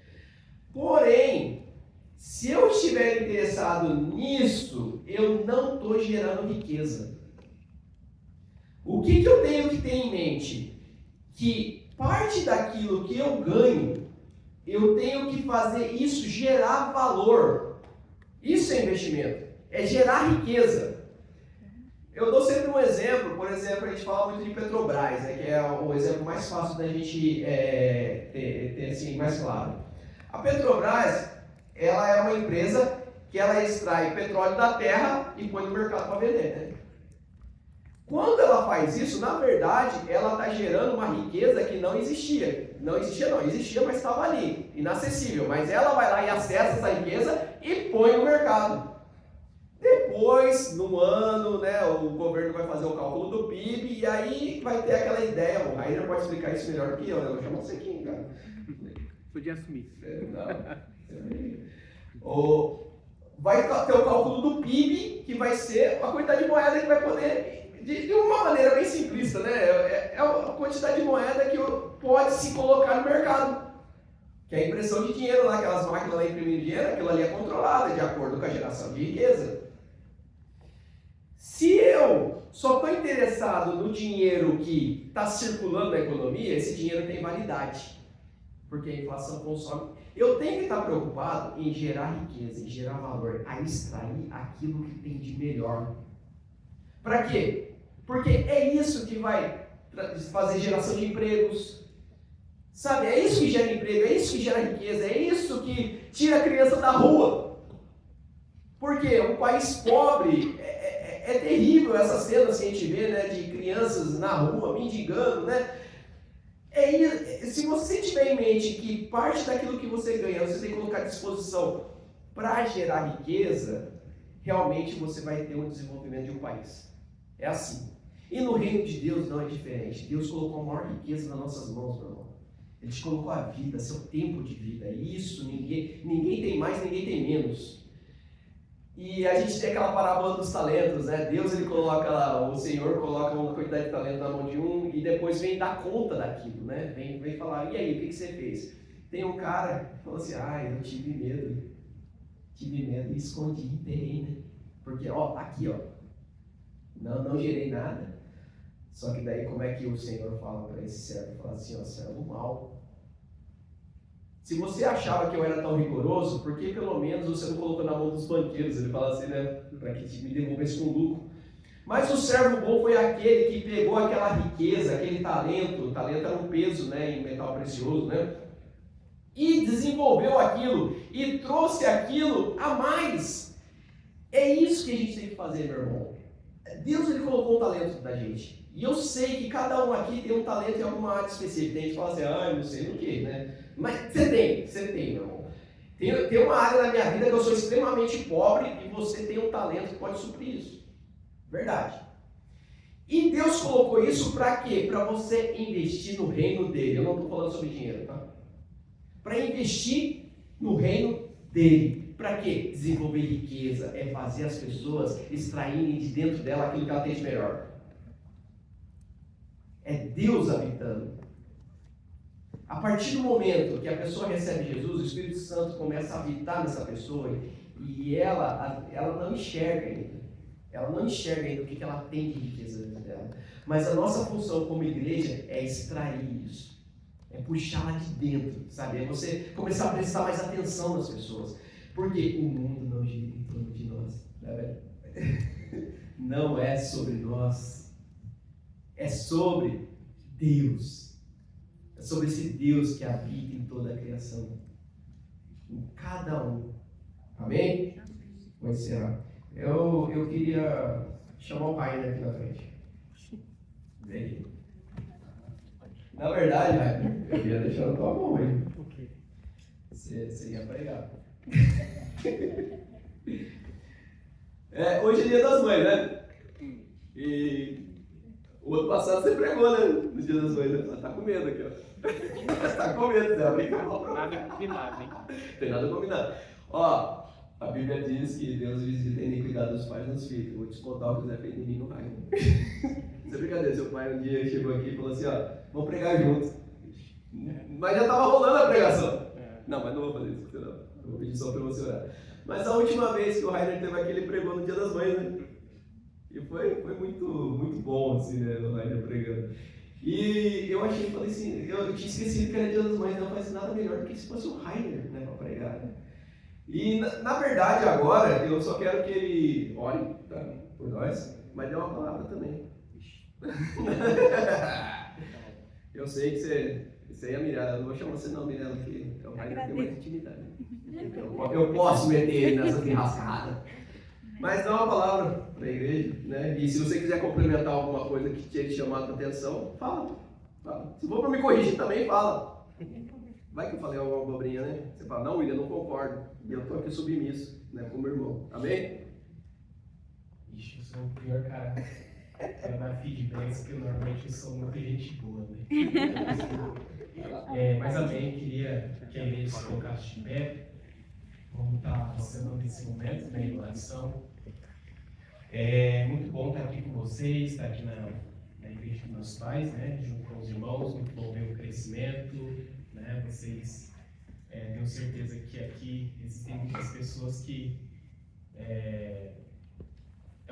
Porém, se eu estiver interessado nisso, eu não estou gerando riqueza. O que eu tenho que ter em mente? Que parte daquilo que eu ganho, eu tenho que fazer isso gerar valor. Isso é investimento, é gerar riqueza. Eu dou sempre um exemplo, por exemplo, a gente fala muito de Petrobras, né, que é o exemplo mais fácil da gente ter assim, mais claro. A Petrobras, ela é uma empresa que ela extrai petróleo da terra e põe no mercado para vender, né? Quando ela faz isso, na verdade, ela está gerando uma riqueza que não existia. Não, existia, mas estava ali, inacessível. Mas ela vai lá e acessa essa riqueza e põe no mercado. Depois, no ano, né, o governo vai fazer o cálculo do PIB e aí vai ter aquela ideia. O Rainer pode explicar isso melhor que eu, né? Eu vou chamar você aqui, cara. Podia assumir. Vai ter o cálculo do PIB, que vai ser a quantidade de moeda que vai poder... De uma maneira bem simplista, né? É a quantidade de moeda que pode se colocar no mercado. Que é a impressão de dinheiro lá, aquelas máquinas lá imprimindo dinheiro, aquilo ali é controlado de acordo com a geração de riqueza. Se eu só estou interessado no dinheiro que está circulando na economia, esse dinheiro tem validade. Porque a inflação consome. Eu tenho que estar preocupado em gerar riqueza, em gerar valor, a extrair aquilo que tem de melhor. Para quê? Porque é isso que vai fazer geração de empregos. Sabe, é isso que gera emprego, é isso que gera riqueza, é isso que tira a criança da rua. Porque um país pobre, é terrível essas cenas que a gente vê, né, de crianças na rua, mendigando, né? Se você tiver em mente que parte daquilo que você ganha, você tem que colocar à disposição para gerar riqueza, realmente você vai ter um desenvolvimento de um país. É assim. E no reino de Deus não é diferente. Deus colocou a maior riqueza nas nossas mãos, meu irmão. Ele te colocou a vida, seu tempo de vida. Isso, ninguém tem mais, ninguém tem menos. E a gente tem aquela parábola dos talentos, né? Deus, o Senhor coloca uma quantidade de talento na mão de um e depois vem dar conta daquilo, né? Vem falar, e aí, o que você fez? Tem um cara que falou assim, eu tive medo e escondi, enterrei, né? Porque, tá aqui, não gerei nada. Só que daí como é que o Senhor fala para esse servo? Fala assim, servo mau. Se você achava que eu era tão rigoroso, por que pelo menos você não colocou na mão dos banqueiros? Ele fala assim, né? Para que me devolvesse com lucro. Mas o servo bom foi aquele que pegou aquela riqueza, aquele talento, o talento era um peso, né, em metal precioso, né? E desenvolveu aquilo, e trouxe aquilo a mais. É isso que a gente tem que fazer, meu irmão. Deus, ele colocou um talento na gente. E eu sei que cada um aqui tem um talento em alguma área específica. Tem gente que fala assim, não sei no que, né? Mas você tem, meu irmão. Tem uma área na minha vida que eu sou extremamente pobre e você tem um talento que pode suprir isso. Verdade. E Deus colocou isso para quê? Para você investir no reino dele. Eu não estou falando sobre dinheiro, tá? Para investir no reino dele. Para quê? Desenvolver riqueza. É fazer as pessoas extraírem de dentro dela aquilo que ela tem de melhor. É Deus habitando. A partir do momento que a pessoa recebe Jesus, o Espírito Santo começa a habitar nessa pessoa e ela não enxerga ainda. Ela não enxerga ainda o que ela tem de riqueza dentro dela. Mas a nossa função como igreja é extrair isso. É puxá-la de dentro, sabe? É você começar a prestar mais atenção nas pessoas. Porque o mundo não gira em torno de nós. Não é sobre nós. É sobre Deus. É sobre esse Deus que habita em toda a criação. Em cada um. Amém? Vou encerrar. Eu queria chamar o Rainer aqui na frente. Vem. Na verdade, Rainer, eu queria deixar na tua mão aí. Você ia pregar. Hoje é dia das mães, né? E o ano passado você pregou, né? No dia das mães, né? Ela tá com medo aqui, ó. Tá com medo, Zé. Nada combinado, hein? Tem nada combinado. Ó, a Bíblia diz que Deus visita a iniquidade dos pais nos filhos. Vou te contar o que o Zé fez em mim no raio. Isso é brincadeira. Seu pai um dia chegou aqui e falou assim, ó, vamos pregar juntos. Mas já tava rolando a pregação. Não, mas não vou fazer isso com você não. Eu vou pedir só pra você orar. Mas a última vez que o Rainer teve aqui, ele pregou no Dia das Mães, né? E foi muito, muito bom, assim, né, o Rainer pregando. E eu achei, falei assim, eu tinha esquecido que era Dia das Mães, não faz nada melhor do que se fosse o Rainer, né, pra pregar, né? E, na verdade, agora, eu só quero que ele ore, tá, por nós, mas dê uma palavra também. Eu sei que você ia Mirella, eu não vou chamar você não, Mirella, porque é o Rainer que tem mais intimidade. Eu posso meter ele nessa enrascada. Mas dá uma palavra para a igreja, né? E se você quiser complementar alguma coisa que tenha te chamado a atenção, fala. Se for para me corrigir também, fala. Vai que eu falei alguma abobrinha, né? Você fala, não, William, não concordo. E eu estou aqui submisso, né, como irmão. Amém? Ixi, eu sou o pior cara para dar feedbacks, porque eu normalmente sou muito gente boa, né? Mas amém, queria que a igreja se colocasse de pé. Vamos estar passando nesse momento, né, em oração. É muito bom estar aqui com vocês, estar aqui na igreja dos meus pais, né, junto com os irmãos, muito bom ver o crescimento, né, vocês, tenho certeza que aqui existem muitas pessoas que é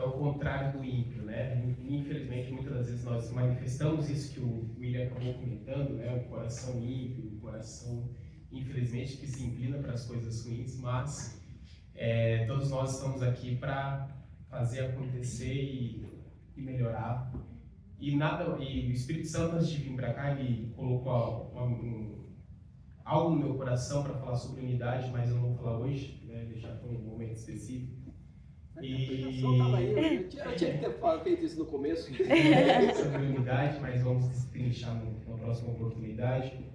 o contrário do ímpio, né, infelizmente muitas das vezes nós manifestamos isso que o William acabou comentando, né, o coração ímpio, o coração infelizmente que se inclina para as coisas ruins, mas todos nós estamos aqui para fazer acontecer e melhorar. E o Espírito Santo, antes de vir para cá, ele colocou algo no meu coração para falar sobre unidade, mas eu não vou falar hoje, né, deixar para um momento específico. Eu tinha que ter feito isso no começo. Sobre unidade, mas vamos destrinchar na próxima oportunidade.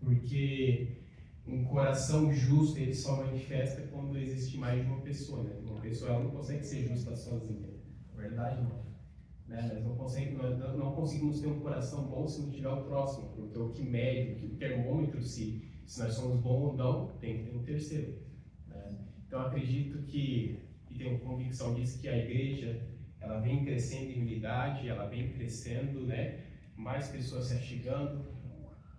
Porque um coração justo ele só manifesta quando existe mais de uma pessoa, né? Uma pessoa ela não consegue ser justa sozinha, na verdade não. Né? Nós não conseguimos ter um coração bom se não tiver o próximo, porque o que mede, o termômetro, se nós somos bons ou não, tem que ter um terceiro. Né? Então acredito e tenho convicção disso, que a igreja ela vem crescendo em unidade, ela vem crescendo, né? Mais pessoas se achegando.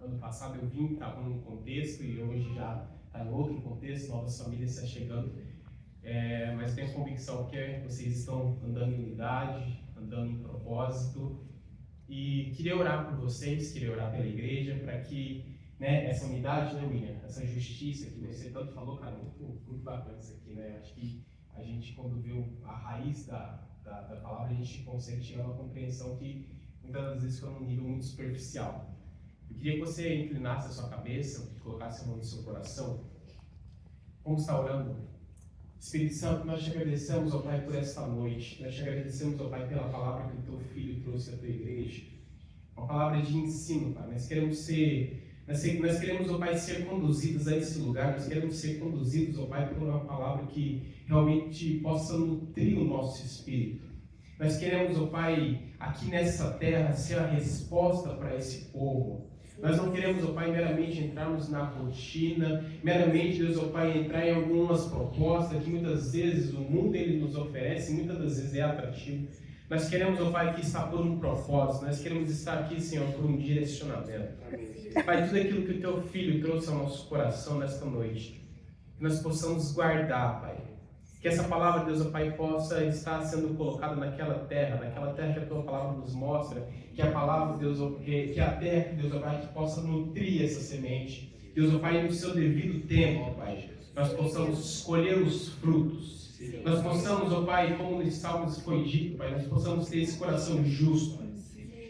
Ano passado eu vim, estava num contexto e hoje já está em outro contexto, novas famílias se achegando. Mas tenho convicção que vocês estão andando em unidade, andando em propósito. E queria orar por vocês, queria orar pela igreja, para que né, essa unidade, né, William? Essa justiça que você tanto falou, cara, muito bacana isso aqui, né? Acho que a gente, quando vê a raiz da palavra, a gente consegue chegar a uma compreensão que muitas das vezes fica num nível muito superficial. Eu queria que você inclinasse a sua cabeça, colocasse a mão no seu coração. Como está orando? Espírito Santo, nós te agradecemos, ó Pai, por esta noite. Nós te agradecemos, ó Pai, pela palavra que o teu Filho trouxe à tua igreja. Uma palavra de ensino, Pai. Nós queremos, ó Pai, ser conduzidos a esse lugar. Nós queremos ser conduzidos, ó Pai, por uma palavra que realmente possa nutrir o nosso espírito. Nós queremos, ó Pai, aqui nessa terra, ser a resposta para esse povo. Nós não queremos, ó Pai, meramente entrarmos na rotina, meramente, Deus, ó Pai, entrar em algumas propostas que muitas vezes o mundo ele nos oferece, muitas das vezes é atrativo. Nós queremos, ó Pai, que está por um propósito, nós queremos estar aqui, Senhor, por um direcionamento. Pai, tudo aquilo que o Teu Filho trouxe ao nosso coração nesta noite, que nós possamos guardar, Pai. Que essa palavra, Deus, ó Pai, possa estar sendo colocada naquela terra que a Tua palavra nos mostra, que a palavra, Deus, que a terra, Deus, ó Pai, que possa nutrir essa semente. Deus, ó Pai, no seu devido tempo, ó Pai, nós possamos escolher os frutos. Nós possamos, ó Pai, como nos Salmos foi dito, Pai, nós possamos ter esse coração justo.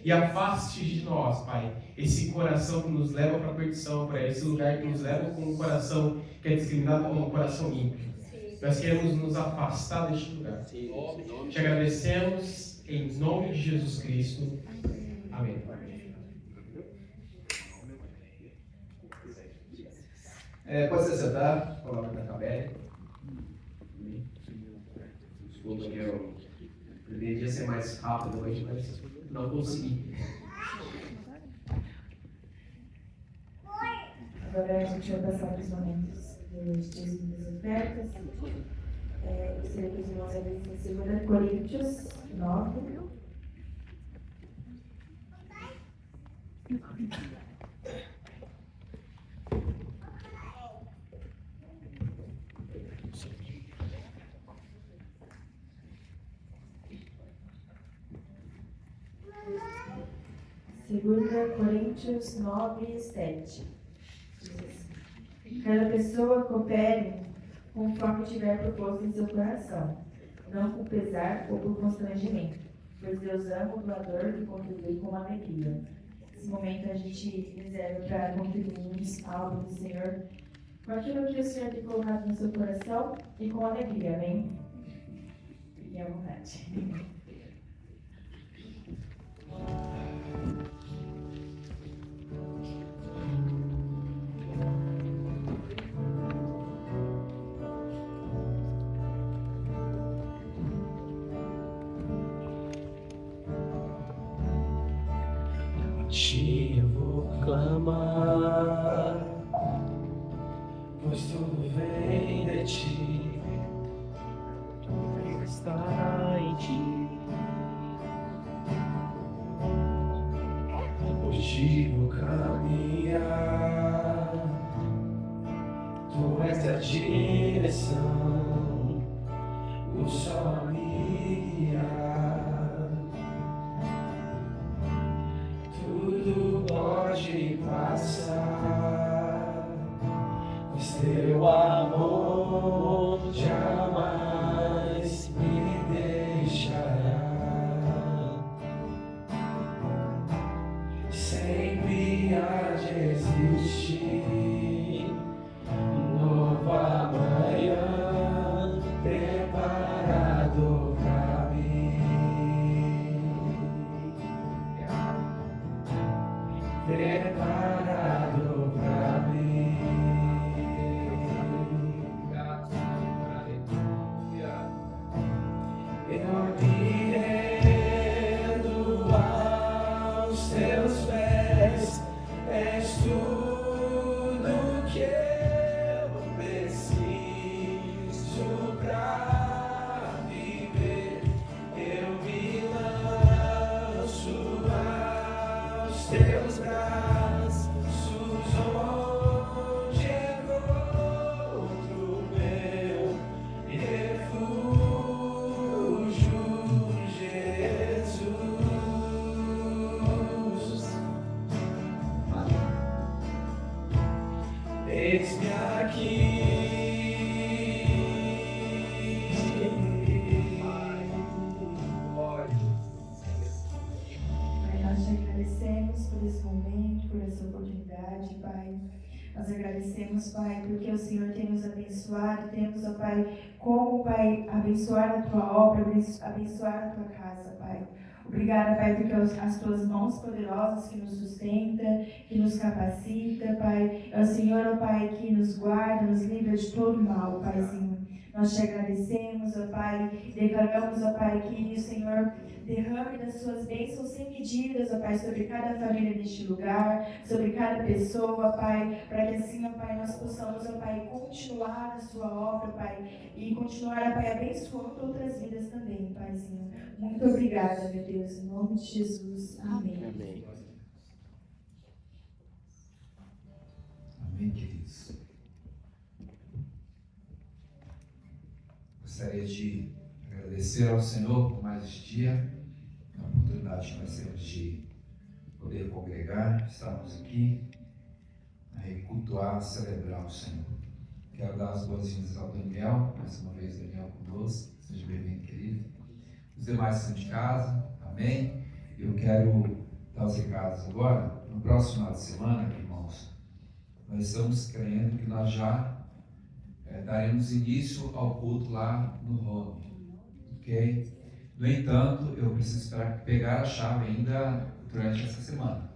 E afaste de nós, Pai, esse coração que nos leva para a perdição, para esse lugar que nos leva com um coração que é discriminado como um coração ímpio. Nós queremos nos afastar deste lugar. Te agradecemos em nome de Jesus Cristo. Amém. Pode se sentar, a palavra da Cabé. Desculpa que eu pretendia ser mais rápido hoje, mas não consegui. Agora a gente vai passar para os momentos dos dízimos e ofertas. Gostaria que os irmãos abrissem em 2 Coríntios 9. Segunda Coríntios 9, 7. Cada pessoa coopere conforme tiver proposto em seu coração, não com pesar ou por constrangimento, pois Deus ama o doador que contribui com alegria. Nesse momento a gente reserva para contribuirmos algo do Senhor, com aquilo que o Senhor tem colocado no seu coração e com alegria, amém? Fiquem à vontade. Eu vou clamar, pois tudo vem de ti, tudo está em ti. Hoje vou caminhar, tu és a direção, o sol me guiar. Tudo pode passar, mas teu amor jamais me deixará. Sempre há de existir nova manhã preparado pra mim. Preparado pra mim. Eu me rendo aos teus pés, és tudo que eu preciso pra viver. Eu me lanço aos teus braços, Eis-me aqui. Pai, nós te agradecemos por esse momento, por essa oportunidade, Pai. Nós agradecemos, Pai, porque o Senhor tem nos abençoado. Temos, ó Pai, como, Pai, abençoar a Tua obra, abençoar a Tua casa, Pai. Obrigada, Pai, porque as Tuas mãos poderosas que nos sustenta, que nos capacita, Pai. É o Senhor, ó Pai, que nos guarda, nos livra de todo mal, Paizinho. Nós te agradecemos, ó Pai, declaramos, ó Pai, que o Senhor derrame das suas bênçãos sem medidas, ó Pai, sobre cada família deste lugar, sobre cada pessoa, Pai, para que assim, ó Pai, nós possamos, ó Pai, continuar a sua obra, Pai, e continuar, ó Pai, abençoando outras vidas também, Paizinho. Muito obrigada, meu Deus, em nome de Jesus. Amém. Amém, queridos. Gostaria de agradecer ao Senhor por mais este dia, a oportunidade que nós temos de poder congregar, estarmos aqui, cultuar, celebrar o Senhor. Quero dar as boas-vindas ao Daniel, mais uma vez Daniel conosco, seja bem-vindo, querido. Os demais estão de casa, amém? Eu quero dar os recados agora. No próximo final de semana, irmãos, nós estamos crendo que nós já daremos início ao culto lá no home, ok? No entanto, eu preciso pegar a chave ainda durante essa semana.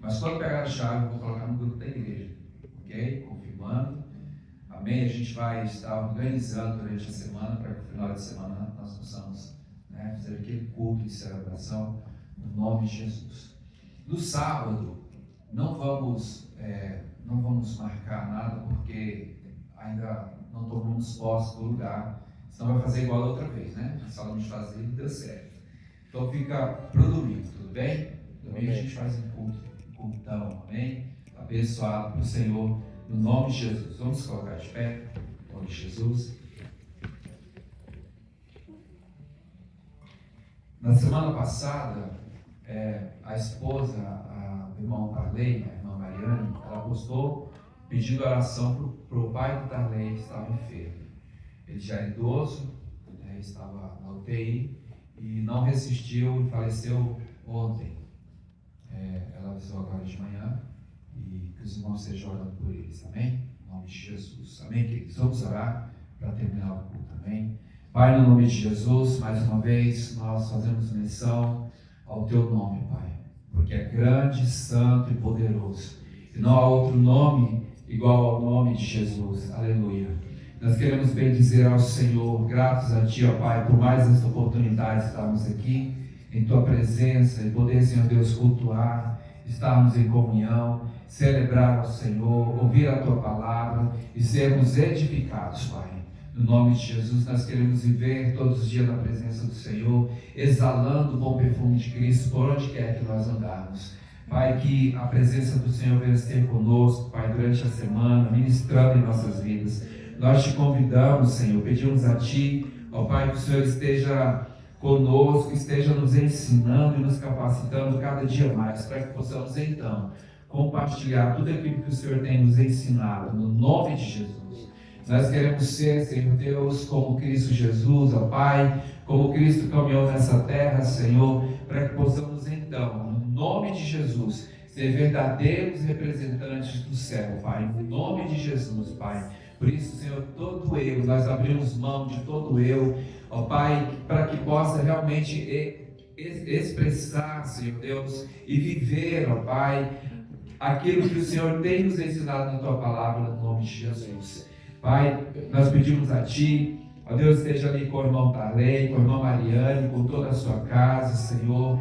Mas quando pegar a chave, eu vou colocar no grupo da igreja, ok? Confirmando, amém? A gente vai estar organizando durante a semana para que no final de semana nós possamos fazer aquele culto de celebração no nome de Jesus. No sábado, não vamos marcar nada porque ainda não tomamos posse do lugar, senão vai fazer igual a outra vez, né? A sala de fazer não deu certo. Então fica pro domingo, tudo bem? Domingo a gente faz um cultão, amém? Abençoado pro Senhor, no nome de Jesus. Vamos colocar de pé, no nome de Jesus. Na semana passada, a esposa, do irmão Tarley, a irmã Mariane, ela postou pedindo oração para o pai do Tarley, que estava enfermo. Ele já era idoso, estava na UTI e não resistiu e faleceu ontem. Ela avisou agora de manhã e que os irmãos estejam orando por eles, amém? Em nome de Jesus, amém, queridos? Vamos orar para terminar o culto, amém? Pai, no nome de Jesus, mais uma vez, nós fazemos menção ao Teu nome, Pai, porque é grande, santo e poderoso. E não há outro nome igual ao nome de Jesus. Aleluia. Nós queremos bendizer ao Senhor, gratos a Ti, ó Pai, por mais esta oportunidade de estarmos aqui em Tua presença e poder, Senhor Deus, cultuar, estarmos em comunhão, celebrar ao Senhor, ouvir a Tua palavra e sermos edificados, Pai. No nome de Jesus, nós queremos viver todos os dias na presença do Senhor, exalando o bom perfume de Cristo por onde quer que nós andarmos. Pai, que a presença do Senhor venha ser conosco, Pai, durante a semana, ministrando em nossas vidas. Nós te convidamos, Senhor, pedimos a Ti, ó Pai, que o Senhor esteja conosco, esteja nos ensinando e nos capacitando cada dia mais, para que possamos, então, compartilhar tudo aquilo que o Senhor tem nos ensinado, no nome de Jesus. Nós queremos ser, Senhor Deus, como Cristo Jesus, ó Pai, como Cristo caminhou nessa terra, Senhor, para que possamos então, no nome de Jesus, ser verdadeiros representantes do céu, Pai, no nome de Jesus, Pai. Por isso, Senhor, todo eu, nós abrimos mão de todo eu, ó Pai, para que possa realmente expressar, Senhor Deus, e viver, ó Pai, aquilo que o Senhor tem nos ensinado na Tua palavra, no nome de Jesus. Pai, nós pedimos a Ti, ó Deus, esteja ali com o irmão Tarley, com a irmã Mariane, com toda a sua casa, Senhor.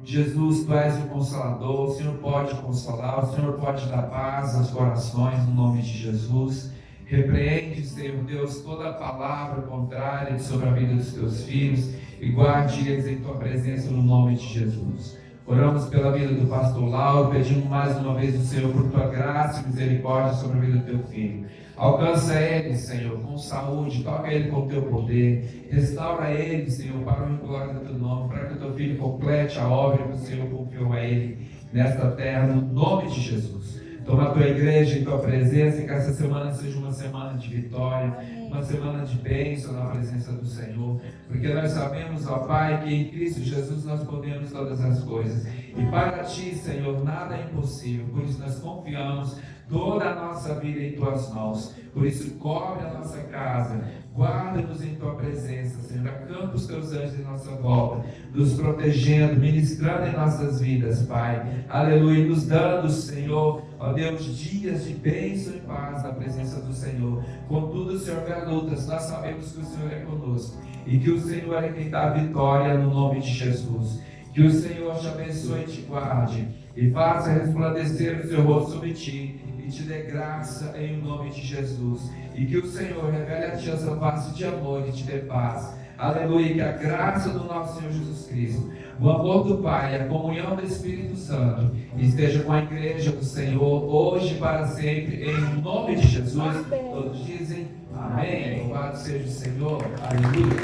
Jesus, Tu és o Consolador, o Senhor pode consolar, o Senhor pode dar paz aos corações, no nome de Jesus. Repreende, Senhor Deus, toda palavra contrária sobre a vida dos Teus filhos e guarde eles em Tua presença, no nome de Jesus. Oramos pela vida do pastor Lauro, pedimos mais uma vez o Senhor por Tua graça e misericórdia sobre a vida do Teu filho. Alcança ele, Senhor, com saúde, toca ele com o Teu poder, restaura ele, Senhor, para o glória do Teu nome, para que o Teu filho complete a obra que o Senhor confiou a ele nesta terra, no nome de Jesus. Toma a tua igreja em tua presença, e que essa semana seja uma semana de vitória, uma semana de bênção na presença do Senhor, porque nós sabemos, ó Pai, que em Cristo Jesus nós podemos todas as coisas, e para Ti, Senhor, nada é impossível. Por isso nós confiamos toda a nossa vida em Tuas mãos. Por isso cobre a nossa casa, guarda-nos em Tua presença, Senhor, acampa os Teus anjos em nossa volta, nos protegendo, ministrando em nossas vidas, Pai, aleluia, nos dando, Senhor, ó Deus, dias de bênção e paz na presença do Senhor. Contudo, se houver lutas, nós sabemos que o Senhor é conosco, e que o Senhor é quem dá a vitória no nome de Jesus. Que o Senhor te abençoe e te guarde, e faça resplandecer o seu rosto sobre ti, e te dê graça em nome de Jesus. E que o Senhor revele a ti a sua face de amor e te dê paz. Aleluia, que a graça do nosso Senhor Jesus Cristo, o amor do Pai, a comunhão do Espírito Santo esteja com a igreja do Senhor, hoje e para sempre, em nome de Jesus. Todos dizem amém. Louvado seja o Senhor. Aleluia.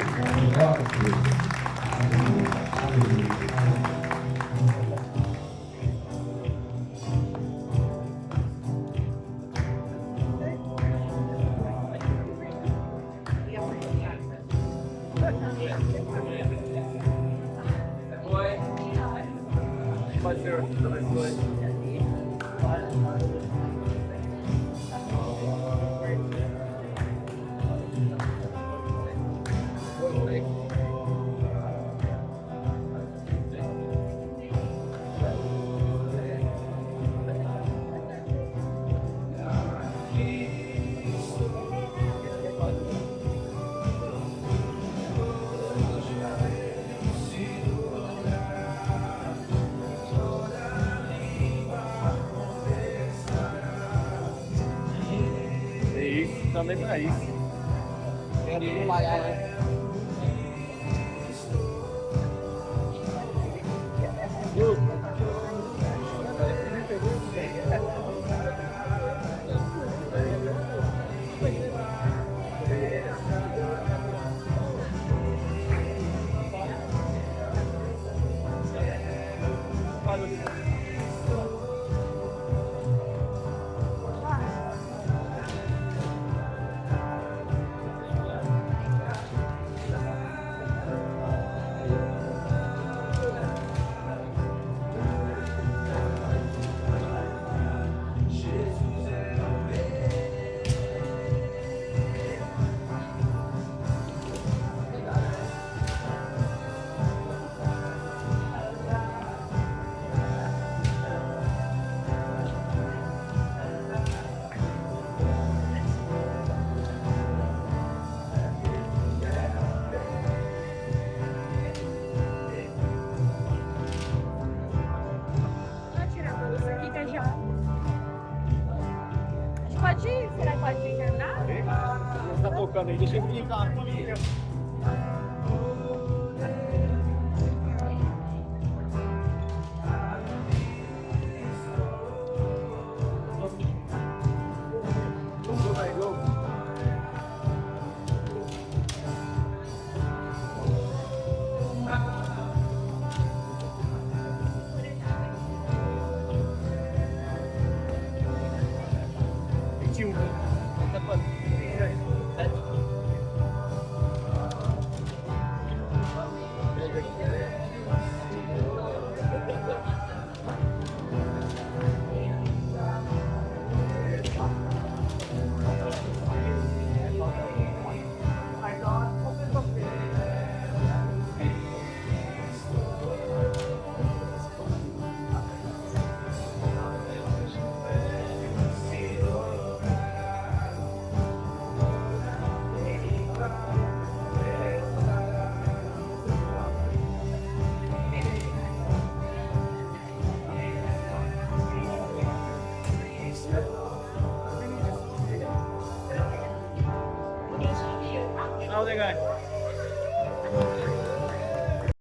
Glória a Deus. Aleluia. Aleluia. Também pra isso. É tudo maior, né? Pode ir? Será que pode ir terminar? Tá tocando aí, deixa eu ficar. How they going?